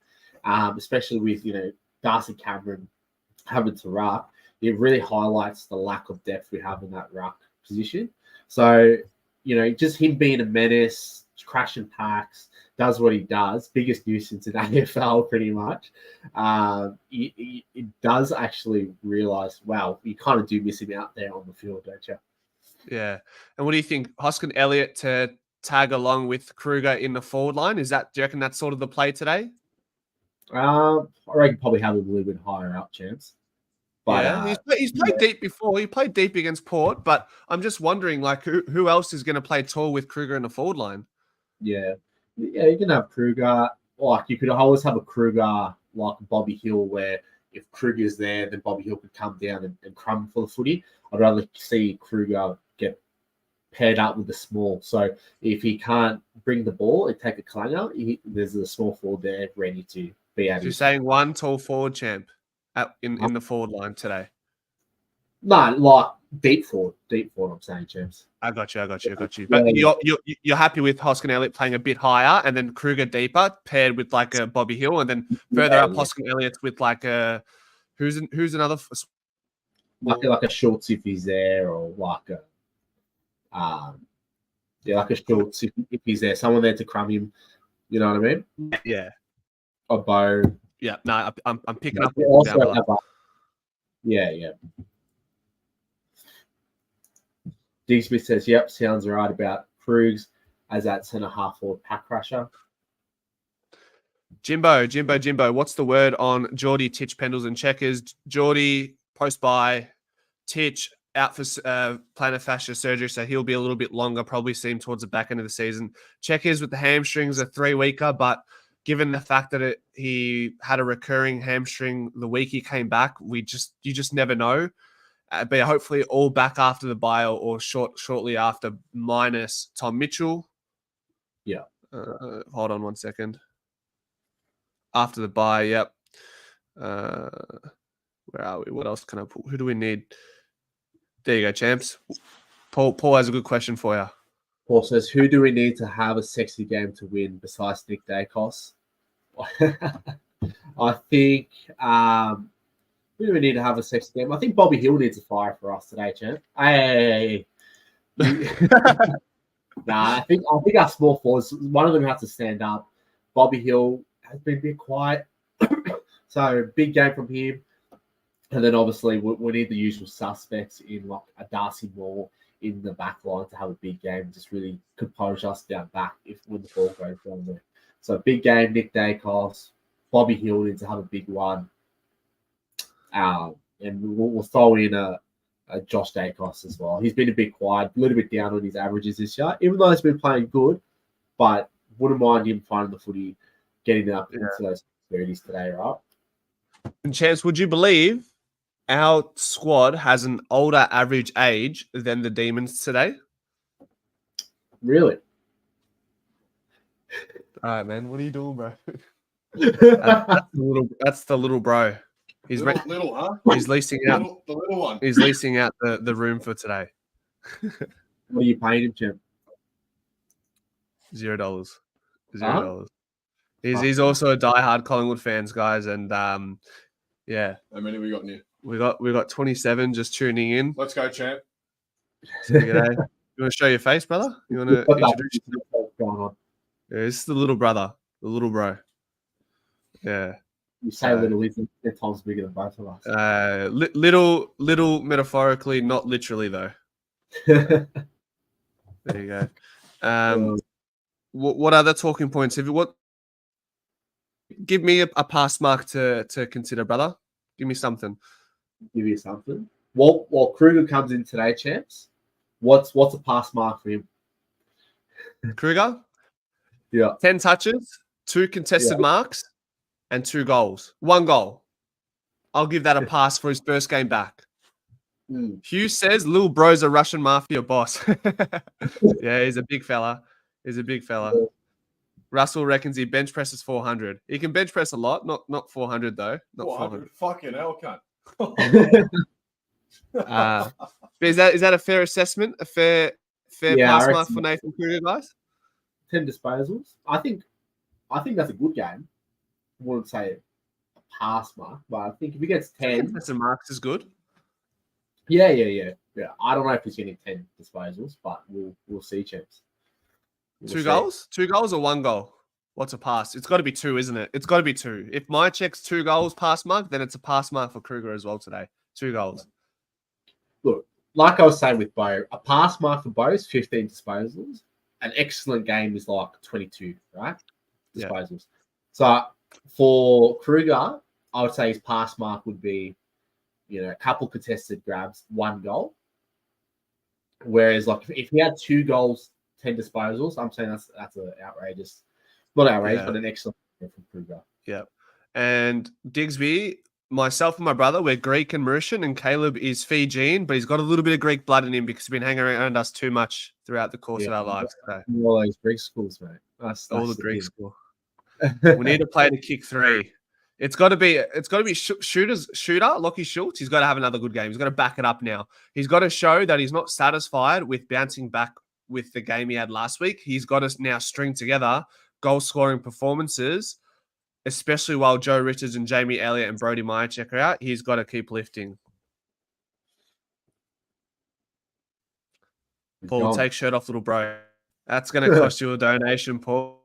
especially with Darcy Cameron having to ruck. It really highlights the lack of depth we have in that ruck position. So just him being a menace, crashing packs, does what he does, biggest nuisance in AFL pretty much. It does actually realise, wow, you kind of do miss him out there on the field, don't you? Yeah. And what do you think? Hoskin Elliott to tag along with Kruger in the forward line? Do you reckon that's sort of the play today? I reckon probably have a little bit higher up chance. But, yeah, he's played deep before. He played deep against Port, but I'm just wondering, like, who else is going to play tall with Kruger in the forward line? Yeah, you can have Kruger. Like, you could always have a Kruger like Bobby Hill, where if Kruger's there, then Bobby Hill could come down and crumb for the footy. I'd rather see Kruger get paired up with the small. So if he can't bring the ball and take a clanger, there's a small forward there ready to be able. So you're saying one tall forward, Champ, in the forward line today? No, like deep forward. I'm saying, James. I got you. But you're happy with Hoskin Elliott playing a bit higher, and then Kruger deeper, paired with like a Bobby Hill, and then further up Hoskin Elliott with like a who's another like a Schultz if he's there, or like a like a Schultz if he's there, someone there to crumb him. You know what I mean? Yeah. A Bow. Yeah. No, I'm picking up. Yeah. Digsby says, yep, sounds right about Krugs as that centre half forward pack crusher. Jimbo, what's the word on Geordie, Titch, Pendles and Checkers? Geordie, post-bye, Titch out for plantar fascia surgery, so he'll be a little bit longer, probably see him towards the back end of the season. Checkers with the hamstrings are 3-weeker, but given the fact that he had a recurring hamstring the week he came back, you just never know. But hopefully all back after the bye or shortly after, minus Tom Mitchell. Yeah. Hold on 1 second. After the bye, yep. Where are we? What else can I put? Who do we need? There you go, champs. Paul has a good question for you. Paul says, who do we need to have a sexy game to win besides Nick Dacos? I think... who do we need to have a sexy game? I think Bobby Hill needs a fire for us today, champ. Hey. I think our small forwards, one of them has to stand up. Bobby Hill has been a bit quiet. So big game from him. And then obviously we need the usual suspects in like a Darcy Moore, in the back line to have a big game, just really compose us down back when the ball goes down there. So big game, Nick Dacos, Bobby Hill needs to have a big one. And we'll throw in a Josh Dacos as well. He's been a bit quiet, a little bit down on his averages this year, even though he's been playing good, but wouldn't mind him finding the footy, getting up into those 30s today, right? And Chance, would you believe our squad has an older average age than the Demons today? Really? All right, man. What are you doing, bro? Yeah, That's the little bro. He's Little, huh? he's leasing out. The little one. He's leasing out the room for today. what are you paying him, Jim? $0. Huh? He's also a diehard Collingwood fans, guys, and yeah, How many we got new? we got 27 just tuning in. Let's go, champ. So, g'day. You want to show your face, brother? You want to introduce yourself? What's going on? Yeah, this is the little brother, the little bro. Yeah. You say little, he's 10 times bigger than both of us. Little metaphorically, not literally though. There you go. What other talking points have you? Give me a pass mark to consider, brother. Give me something. Give you something. While Kruger comes in today, champs, what's a pass mark for him? Kruger, Yeah. 10 touches, 2 contested marks, and 2 goals. 1 goal. I'll give that a pass for his first game back. Hugh says Lil Bro's a Russian mafia boss. Yeah, he's a big fella. Russell reckons he bench presses 400. He can bench press a lot, not 400 though. Not 400. Fucking hell, cunt. Is that a fair assessment? A fair pass mark for Nathan Kruger, guys? 10 disposals. I think that's a good game. I wouldn't say a pass mark, but I think if he gets 10, Contested marks is good. Yeah. I don't know if he's getting 10 disposals, but we'll see, champs. Two goals or 1 goal? What's a pass? It's got to be 2, isn't it? It's got to be 2. If my check's 2 goals pass mark, then it's a pass mark for Kruger as well today. 2 goals. Look, like I was saying with Bo, a pass mark for Bo is 15 disposals. An excellent game is like 22, right? Disposals. Yeah. So for Kruger, I would say his pass mark would be, a couple contested grabs, 1 goal. Whereas, like, if he had 2 goals, 10 disposals, I'm saying that's an outrageous, not outrageous, but an excellent game from Kruger. Yeah. And Digsby, myself and my brother, we're Greek and Mauritian, and Caleb is Fijian, but he's got a little bit of Greek blood in him because he's been hanging around us too much throughout the course of our lives. All those Greek schools, mate. That's all the Greek school. We need to play the kick 3. It's got to be shooter, Lockie Schultz. He's got to have another good game. He's got to back it up now. He's got to show that he's not satisfied with bouncing back with the game he had last week. He's got to now string together goal-scoring performances, especially while Joe Richards and Jamie Elliott and Brody Myercheck are out. He's got to keep lifting. Paul, take shirt off, little bro. That's going to cost you a donation, Paul.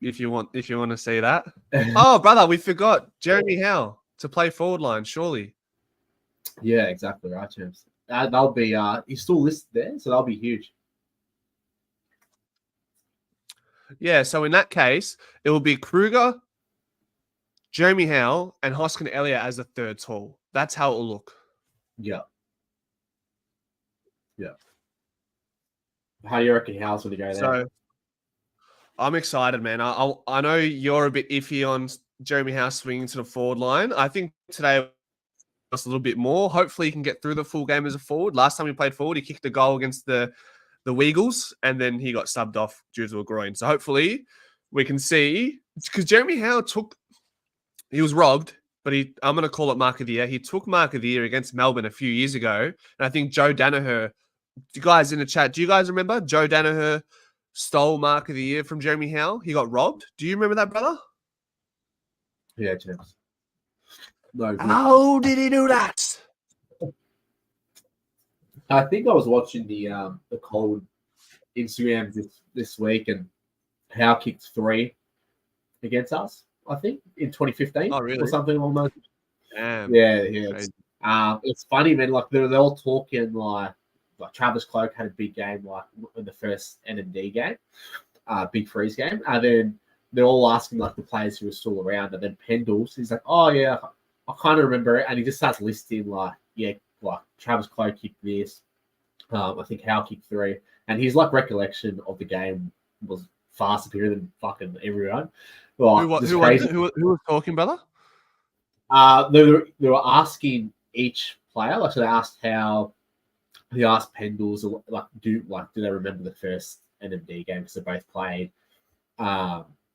If you want to see that. Oh, brother, we forgot Jeremy Howe to play forward line, surely. Yeah, exactly right, champs. That'll be he's still listed there, so that'll be huge. Yeah, so in that case, it will be Kruger, Jeremy Howe, and Hoskin Elliott as the third tall. That's how it will look. Yeah. How do you reckon Howe's going to go there? So I'm excited, man. I know you're a bit iffy on Jeremy Howe swinging to the forward line. I think today was a little bit more. Hopefully he can get through the full game as a forward. Last time he played forward, he kicked a goal against the Weagles, and then he got subbed off due to a groin. So hopefully we can see, because Jeremy Howe he was robbed, but I'm going to call it Mark of the Year. He took Mark of the Year against Melbourne a few years ago, and I think Joe Danaher, you guys in the chat, do you guys remember Joe Danaher stole Mark of the Year from Jeremy Howe? He got robbed. Do you remember that, brother? Yeah, champs. No. How did he do that? I think I was watching the Collingwood Instagram this week, and Howe kicked 3 against us, I think, in 2015. Oh, really? Or something along those. Damn. Yeah. It's funny, man. Like they're all talking like like Travis Cloak had a big game like in the first NMD game, big freeze game, and then they're all asking like the players who are still around, and then Pendles, he's like, oh yeah, I kind of remember it, and he just starts listing like Travis Cloak kicked this, I think Howe kicked 3, and his like recollection of the game was far superior than fucking everyone. Like, Who was talking, brother? They were asking each player, like so they asked how. He asked Pendles, do they remember the first NMD game because they both played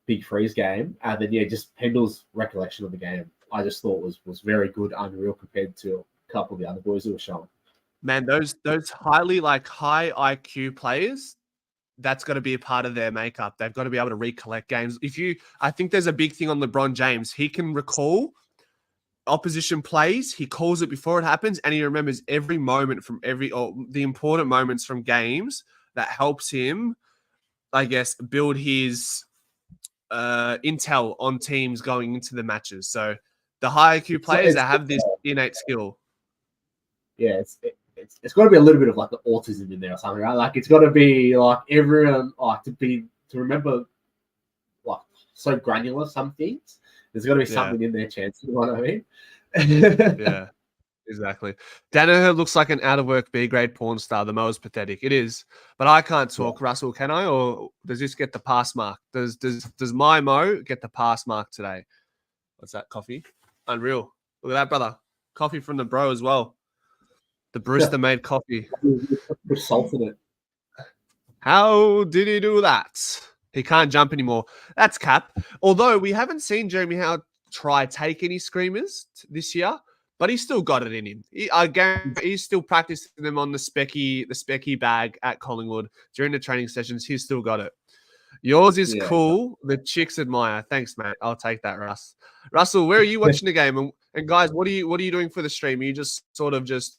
big freeze game, and then just Pendles' recollection of the game. I just thought was very good, unreal compared to a couple of the other boys who were showing. Man, those highly high IQ players, that's got to be a part of their makeup. They've got to be able to recollect games. I think there's a big thing on LeBron James. He can recall opposition plays, he calls it before it happens, and he remembers every moment from the important moments from games that helps him, I guess, build his intel on teams going into the matches. So the high IQ players that have this innate skill. Yeah, it's got to be a little bit of like the autism in there or something, right? Like it's got to be like everyone to remember like so granular some things. There's got to be something in their chance. You know what I mean? Yeah, exactly. Danaher looks like an out-of-work B-grade porn star. The most pathetic. It is. But I can't talk. Yeah. Russell, can I? Or does this get the pass mark? Does my Mo get the pass mark today? What's that, coffee? Unreal. Look at that, brother. Coffee from the bro as well. The barista-made coffee. Put salt in it. How did he do that? He can't jump anymore. That's cap. Although we haven't seen Jeremy Howe try take any screamers this year, but he's still got it in him. He's still practicing them on the specky bag at Collingwood during the training sessions. He's still got it. Yours is cool. The chicks admire. Thanks, mate. I'll take that, Russ. Russell, where are you watching the game? And guys, what are you doing for the stream? Are you just sort of just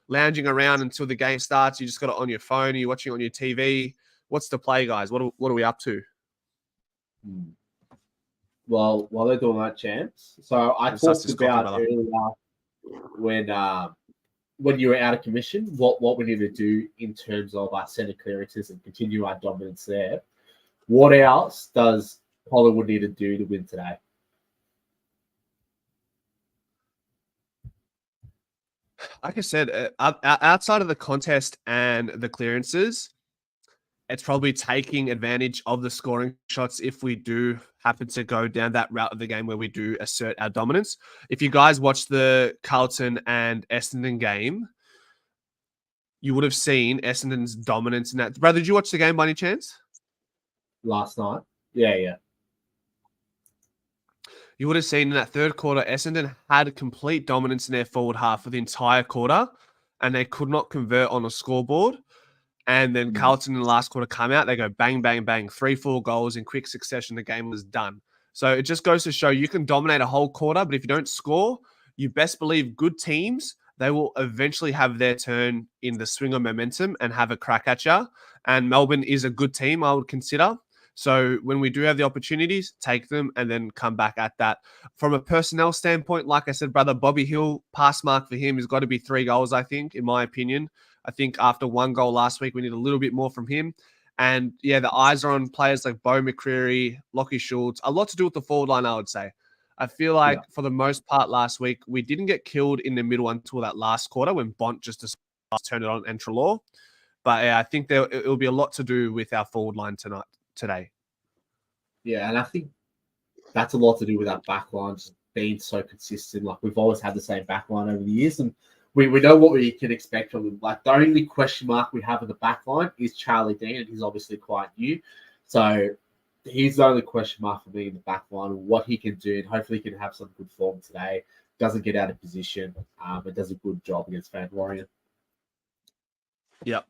lounging around until the game starts? You just got it on your phone? Are you watching it on your TV? What's the play, guys? What are we up to? Well, while they're doing that, champs. So I talked about earlier when you were out of commission, what we need to do in terms of our centre clearances and continue our dominance there. What else does Collingwood need to do to win today? Like I said, outside of the contest and the clearances, it's probably taking advantage of the scoring shots if we do happen to go down that route of the game where we do assert our dominance. If you guys watched the Carlton and Essendon game, you would have seen Essendon's dominance in that. Brother, did you watch the game by any chance? Last night? Yeah. You would have seen in that third quarter, Essendon had complete dominance in their forward half for the entire quarter, and they could not convert on a scoreboard. And then Carlton in the last quarter come out, they go bang, bang, bang, 3-4 goals in quick succession. The game was done. So it just goes to show you can dominate a whole quarter, but if you don't score, you best believe good teams, they will eventually have their turn in the swing of momentum and have a crack at you. And Melbourne is a good team, I would consider. So when we do have the opportunities, take them and then come back at that. From a personnel standpoint, like I said, brother, Bobby Hill, pass mark for him has got to be 3 goals, I think, in my opinion. I think after 1 goal last week, we need a little bit more from him. And yeah, the eyes are on players like Bo McCreary, Lockie Schultz. A lot to do with the forward line, I would say. I feel like for the most part last week, we didn't get killed in the middle until that last quarter when Bont just turned it on and Trelaw. But yeah, I think it will be a lot to do with our forward line today. Yeah, and I think that's a lot to do with our back line just being so consistent. Like we've always had the same back line over the years, and we know what we can expect from them. Like the only question mark we have in the back line is Charlie Dean, and he's obviously quite new. So he's the only question mark for me in the back line, what he can do, and hopefully he can have some good form today. Doesn't get out of position, but does a good job against Van Warrior. Yep.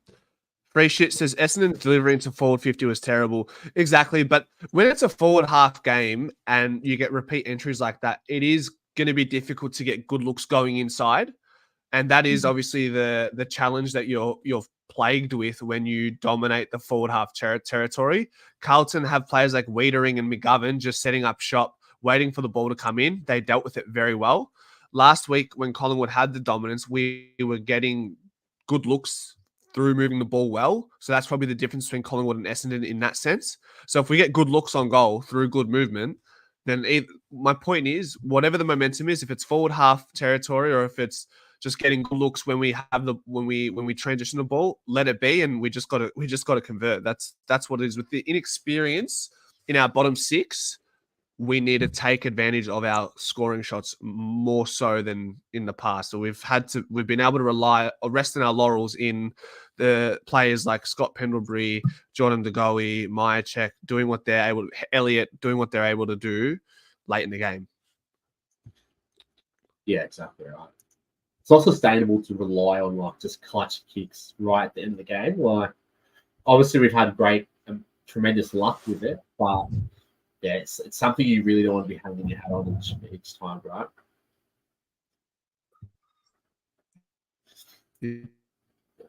Free shit says Essendon delivering to forward 50 was terrible. Exactly. But when it's a forward half game and you get repeat entries like that, it is going to be difficult to get good looks going inside. And that is obviously the challenge that you're plagued with when you dominate the forward half territory. Carlton have players like Wiedering and McGovern just setting up shop, waiting for the ball to come in. They dealt with it very well. Last week when Collingwood had the dominance, we were getting good looks through moving the ball well. So that's probably the difference between Collingwood and Essendon in that sense. So if we get good looks on goal through good movement, then my point is, whatever the momentum is, if it's forward half territory or if it's just getting good looks when we transition the ball, let it be, and we just got to convert. That's what it is. With the inexperience in our bottom six, we need to take advantage of our scoring shots more so than in the past. So we've been able to rely or rest in our laurels in the players like Scott Pendlebury, Jordan De Goey, Myercheck doing what they're able to, Elliott doing what they're able to do late in the game. Yeah, exactly right. It's not sustainable to rely on like just clutch kicks right at the end of the game. Like, obviously we've had great and tremendous luck with it, but yeah, it's something you really don't want to be hanging your hat on each time, right?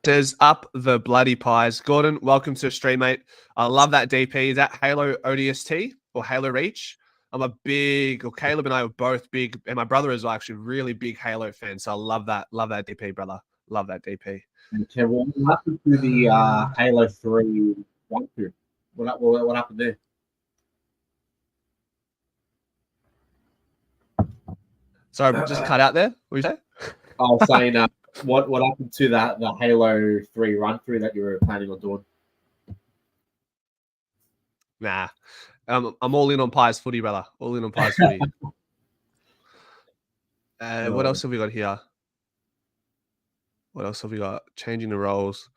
Says up the bloody pies. Gordon, welcome to the stream, mate. I love that DP. Is that Halo ODST or Halo Reach? Caleb and I were both big, and my brother is actually really big Halo fan. So I love that DP, brother. Love that DP. Okay, well, what happened to the Halo 3 run through? What happened there? Sorry, just cut out there. What did you say? I was saying, what happened to the Halo 3 run through that you were planning on doing? Nah. I'm all in on Pies footy, brother. All in on Pies footy. What else have we got here? What else have we got? Changing the roles.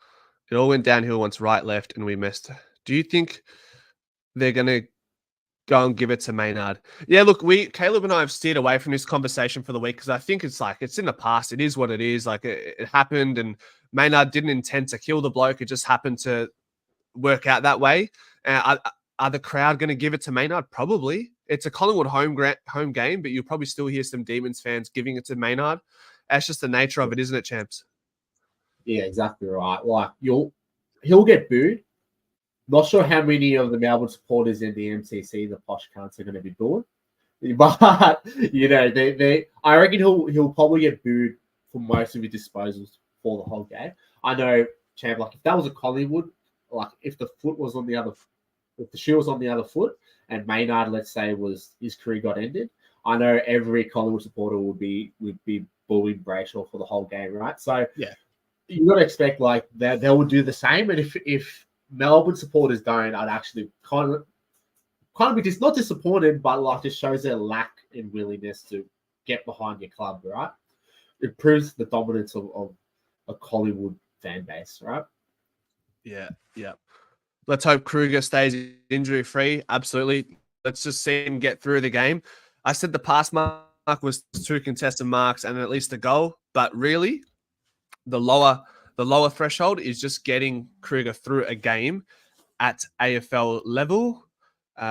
It all went downhill once right, left, and we missed. Do you think they're going to go and give it to Maynard? Yeah, look, Caleb and I have steered away from this conversation for the week because I think it's in the past. It is what it is. Like, it happened, and Maynard didn't intend to kill the bloke. It just happened to work out that way. Are the crowd going to give it to Maynard? Probably. It's a Collingwood home game, but you'll probably still hear some Demons fans giving it to Maynard. That's just the nature of it, isn't it, champs? Yeah, exactly right. Like, he'll get booed. Not sure how many of the Melbourne supporters in the MCC, the posh cunts, are going to be booed. But, I reckon he'll probably get booed for most of his disposals for the whole game. I know, champ, like, if that was a Collingwood, like, if the shoe was on the other foot and Maynard, let's say, his career got ended, I know every Collingwood supporter would be bullying Brayshaw for the whole game, right? So yeah, you've got to expect like they will do the same. And if Melbourne supporters don't, I'd actually kind of be just not disappointed, but like just shows their lack in willingness to get behind your club, right? It proves the dominance of a Collingwood fan base, right? Yeah. Let's hope Kruger stays injury-free. Absolutely. Let's just see him get through the game. I said the pass mark was 2 contested marks and at least a goal, but really, the lower threshold is just getting Kruger through a game at AFL level.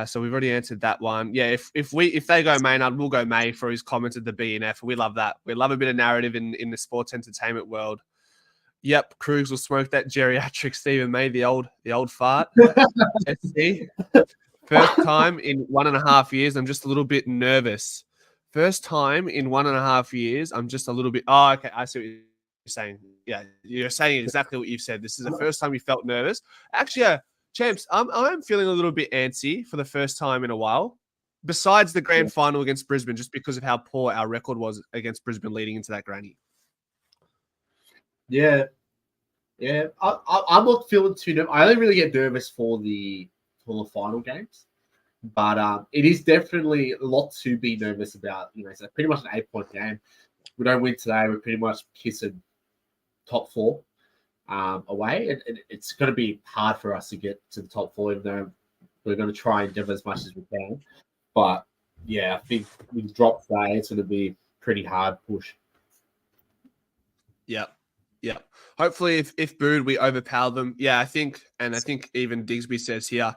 So we've already answered that one. Yeah, if they go Maynard, we'll go May for his comments at the BNF. We love that. We love a bit of narrative in the sports entertainment world. Yep, Krugs will smoke that geriatric Stephen May, the old fart. SC. First time in 1.5 years, I'm just a little bit nervous. First time in 1.5 years, I'm just a little bit. Oh, okay, I see what you're saying. Yeah, you're saying exactly what you've said. This is the first time you felt nervous. Actually, champs, I'm feeling a little bit antsy for the first time in a while. Besides the grand final against Brisbane, just because of how poor our record was against Brisbane leading into that granny. Yeah. I'm not feeling too nervous. I only really get nervous for the final games, but it is definitely a lot to be nervous about. It's pretty much an 8-point game. We don't win today, we're pretty much kissing top 4 away, and it's going to be hard for us to get to the top 4, even though we're going to try and endeavour as much as we can. But yeah, I think we drop today, it's going to be pretty hard push. Yeah. Hopefully, if booed, we overpower them. Yeah, I think even Digsby says here,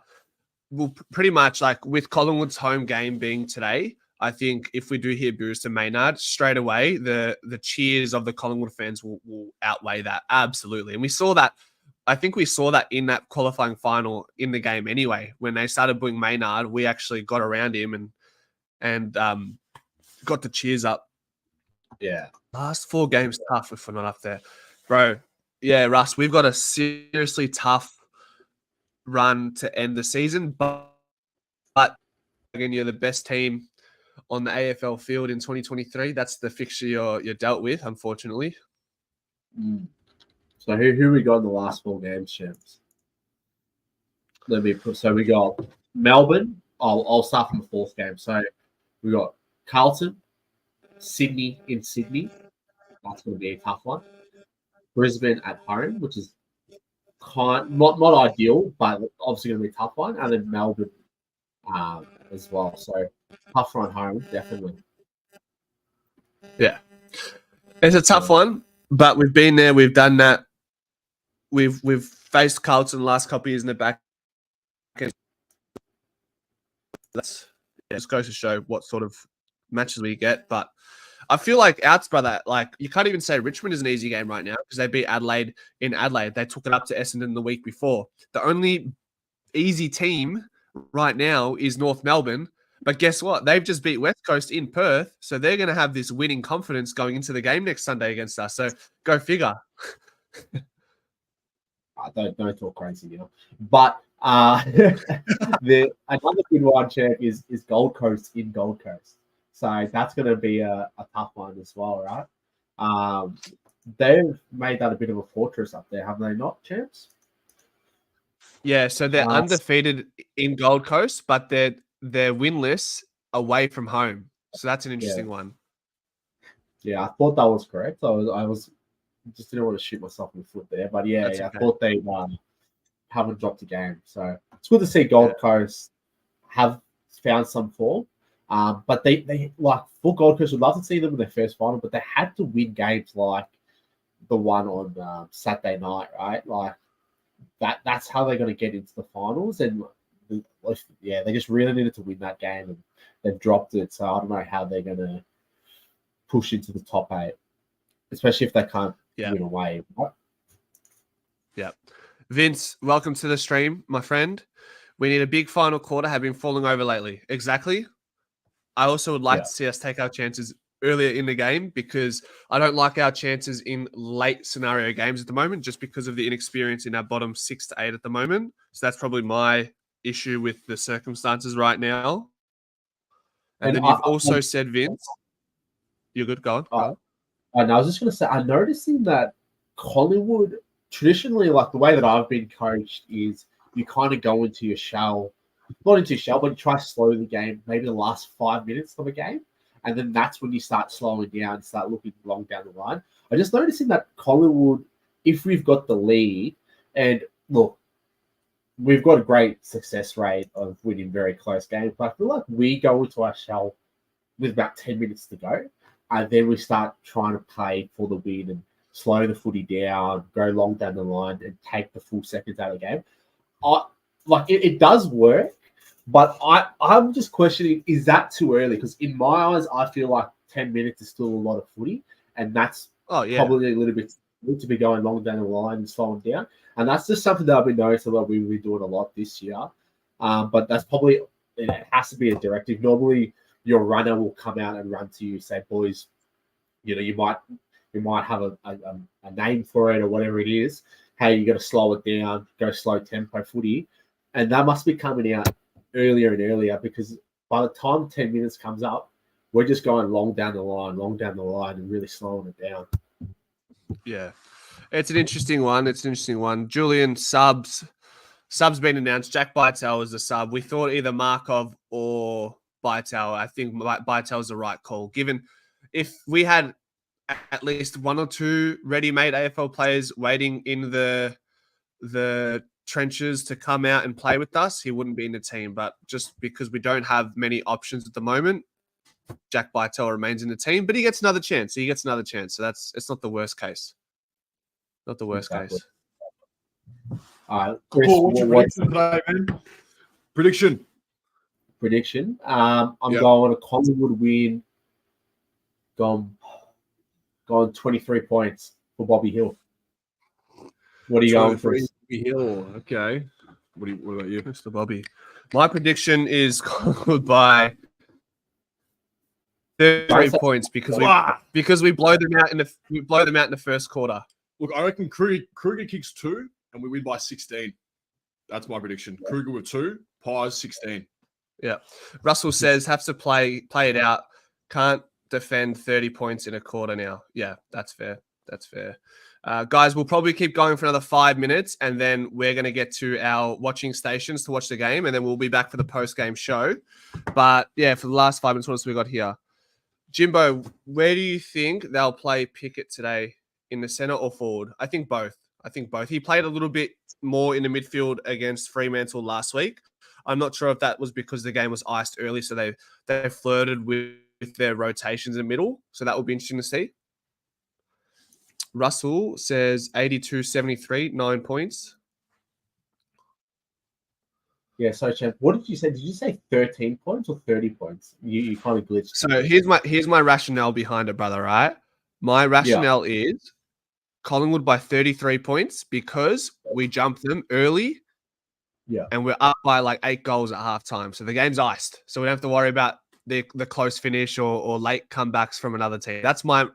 we'll pretty much like with Collingwood's home game being today. I think if we do hear boos to Maynard straight away, the cheers of the Collingwood fans will outweigh that absolutely. And we saw that. I think we saw that in that qualifying final in the game anyway. When they started booing Maynard, we actually got around him and got the cheers up. Yeah. Last 4 games tough if we're not up there. Bro, Yeah, Russ, we've got a seriously tough run to end the season, but again, you're the best team on the AFL field in 2023. That's the fixture you're dealt with, unfortunately. So who we got in the last 4 games, champs? So we got Melbourne. I'll start from the 4th game. So we got Carlton, Sydney in Sydney. That's going to be a tough one. Brisbane at home, which is not ideal, but obviously going to be a tough one. And then Melbourne as well. So tough run home, definitely. Yeah. It's a tough one, but we've been there. We've done that. We've faced Carlton the last couple of years in the back. That's just goes to show what sort of matches we get. But I feel like outs, brother, like you can't even say Richmond is an easy game right now because they beat Adelaide in Adelaide. They took it up to Essendon the week before. The only easy team right now is North Melbourne. But guess what? They've just beat West Coast in Perth. So they're going to have this winning confidence going into the game next Sunday against us. So go figure. Don't talk crazy now. But another good one, Champ, is Gold Coast in Gold Coast. So that's going to be a tough one as well, right? They've made that a bit of a fortress up there, haven't they not, Champs? Yeah, so they're undefeated in Gold Coast, but they're winless away from home. So that's an interesting one. Yeah, I thought that was correct. I was just didn't want to shoot myself in the foot there, but okay. I thought they haven't dropped a game. So it's good to see Gold Coast have found some form. But they like for Gold Coast, would love to see them in their first final, but they had to win games like the one on Saturday night, right? Like that's how they're going to get into the finals. And they just really needed to win that game, and they've dropped it. So I don't know how they're going to push into the top 8, especially if they can't win away. Right? Yeah. Vince, welcome to the stream, my friend. We need a big final quarter. Have been falling over lately. Exactly. I also would like to see us take our chances earlier in the game because I don't like our chances in late scenario games at the moment just because of the inexperience in our bottom 6 to 8 at the moment. So that's probably my issue with the circumstances right now. And then you've also said, Vince, you're good. Go on. And I was just going to say, I'm noticing that Collingwood, traditionally, like the way that I've been coached is you kind of go into your shell, not into your shell, but you try to slow the game, maybe the last 5 minutes of a game. And then that's when you start slowing down and start looking long down the line. I'm just noticing that Collingwood, if we've got the lead, and look, we've got a great success rate of winning very close games, but I feel like we go into our shell with about 10 minutes to go, and then we start trying to play for the win and slow the footy down, go long down the line, and take the full seconds out of the game. It does work, but I'm just questioning, is that too early? Because in my eyes, I feel like 10 minutes is still a lot of footy, and that's probably a little bit to be going long down the line and slowing down. And that's just something that I've been noticing that we've been doing a lot this year. But that's probably, it has to be a directive. Normally, your runner will come out and run to you, say, boys, you might have a name for it or whatever it is. Hey, you got to slow it down, go slow tempo footy. And that must be coming out earlier and earlier because by the time 10 minutes comes up, we're just going long down the line and really slowing it down. Yeah. It's an interesting one. Julian, subs been announced. Jack Bytel is the sub. We thought either Markov or Bytel. I think Bytel is the right call. Given if we had at least 1 or 2 ready-made AFL players waiting in the trenches to come out and play with us, he wouldn't be in the team. But just because we don't have many options at the moment, Jack Bytel remains in the team. But he gets another chance. So it's not the worst case. Not the worst case. Chris, Paul, what's your prediction today, man? Prediction. I'm going a Collingwood win. Gone 23 points for Bobby Hill. What are you going for? Bobby Hill. Okay. What about you, Mr. Bobby? My prediction is Collingwood by 33 points because we blow them out in the first quarter. Look, I reckon Kruger kicks 2 and we win by 16. That's my prediction. Kruger with 2, Pies 16. Yeah. Russell says have to play it out. Can't defend 30 points in a quarter now. Yeah, that's fair. That's fair. Guys, we'll probably keep going for another 5 minutes, and then we're going to get to our watching stations to watch the game, and then we'll be back for the post-game show. But yeah, for the last 5 minutes, what else we got here? Jimbo, where do you think they'll play Pickett today? In the center or forward? I think both. He played a little bit more in the midfield against Fremantle last week. I'm not sure if that was because the game was iced early, so they flirted with their rotations in the middle. So that will be interesting to see. Russell says 82-73, 9 points. Yeah, so Champ, what did you say? Did you say 13 points or 30 points? You kind of glitched. So here's my rationale behind it, brother, right? My rationale is Collingwood by 33 points because we jumped them early. Yeah. And we're up by like 8 goals at halftime. So the game's iced. So we don't have to worry about the close finish or late comebacks from another team. That's I'm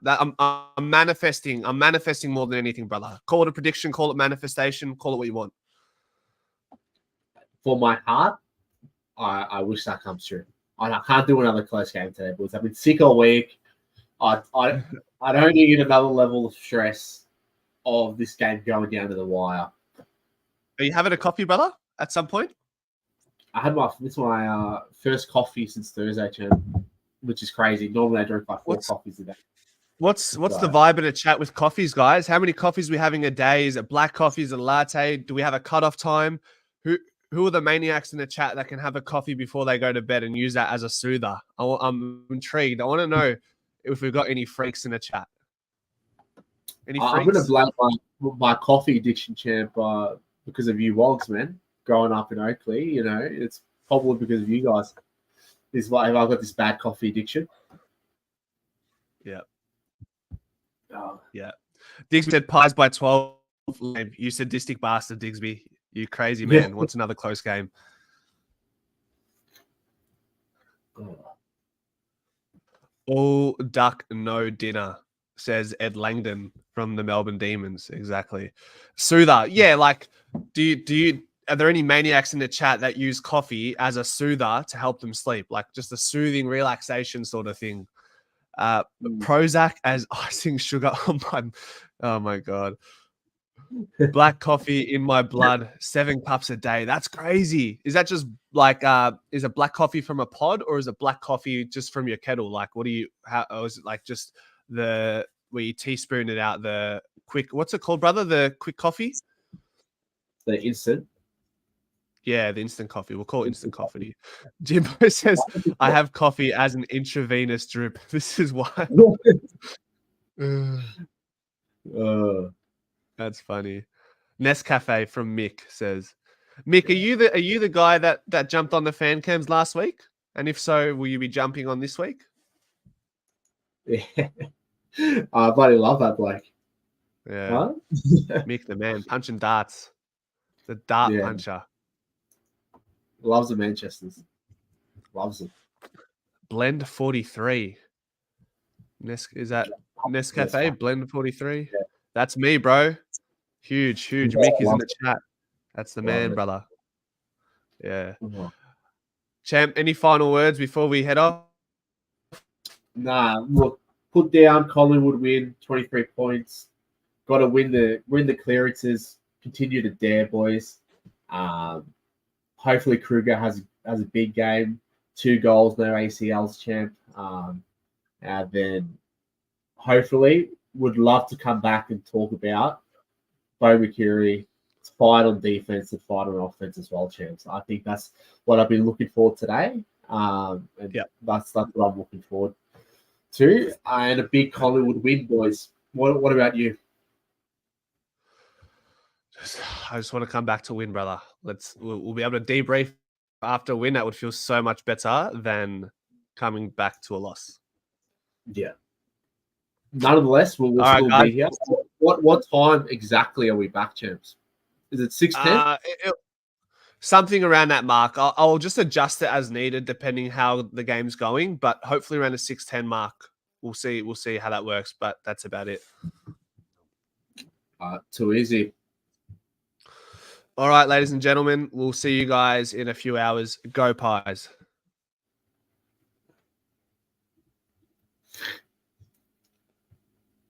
manifesting. I'm manifesting more than anything, brother. Call it a prediction, call it manifestation, call it what you want. For my heart, I wish that comes true. I can't do another close game today, boys. I've been sick all week. I don't need another level of stress of this game going down to the wire. Are you having a coffee, brother, at some point? I had my first coffee since Thursday, Champ, which is crazy. Normally I drink like 4 coffees a day. What's the vibe in a chat with coffees, guys? How many coffees are we having a day? Is it black coffee? Is it a latte? Do we have a cutoff time? Who are the maniacs in the chat that can have a coffee before they go to bed and use that as a soother? I'm intrigued. I want to know if we've got any freaks in the chat. Any freaks? I'm going to blame my coffee addiction, Champ, because of you wogs, man. Growing up in Oakley, you know, it's probably because of you guys. Is why I've got this bad coffee addiction. Yeah. Oh. Yeah. Diggs said Pies by 12. You sadistic bastard, Digsby. You crazy man. Wants another close game. All duck, no dinner, says Ed Langdon from the Melbourne Demons. Exactly. Soother. Yeah, like, are there any maniacs in the chat that use coffee as a soother to help them sleep? Like just a soothing relaxation sort of thing. Prozac as icing sugar on oh my God. Black coffee in my blood, 7 cups a day. That's crazy. Is that just like, is it black coffee from a pod or is it black coffee just from your kettle? Like, or is it like just where you teaspoon it out, the quick, what's it called, brother? The quick coffee? The instant? Yeah, the instant coffee. We'll call it instant coffee. Jimbo says, I have coffee as an intravenous drip. This is why. That's funny. Nescafe from Mick says, Mick, are you the guy that jumped on the fan cams last week? And if so, will you be jumping on this week? Yeah. I bloody love that bloke. Yeah. Huh? Mick the man, punching darts. The dart puncher. Loves the Manchesters. Loves them. Blend 43. Is that Nescafe? Blend 43? Yeah. That's me, bro. Huge. Mick is in the chat. That's the man, brother. Yeah. Champ, any final words before we head off? Nah, look, put down Collingwood win, 23 points. Got to win the clearances. Continue to dare, boys. Hopefully Kruger has a big game. 2 goals, no ACLs, Champ. And then hopefully would love to come back and talk about Bo McCurry's fight on defense and fight on offense as well, Champs. I think that's what I've been looking for today. That's what I'm looking forward to. And a big Collingwood win, boys. What about you? I just want to come back to win, brother. We'll be able to debrief after a win. That would feel so much better than coming back to a loss. Yeah. Nonetheless, we'll still be here. What time exactly are we back, Champs? Is it 6:10? Something around that mark. I'll just adjust it as needed, depending how the game's going. But hopefully around the 6:10 mark, we'll see how that works. But that's about it. Too easy. All right, ladies and gentlemen, we'll see you guys in a few hours. Go Pies.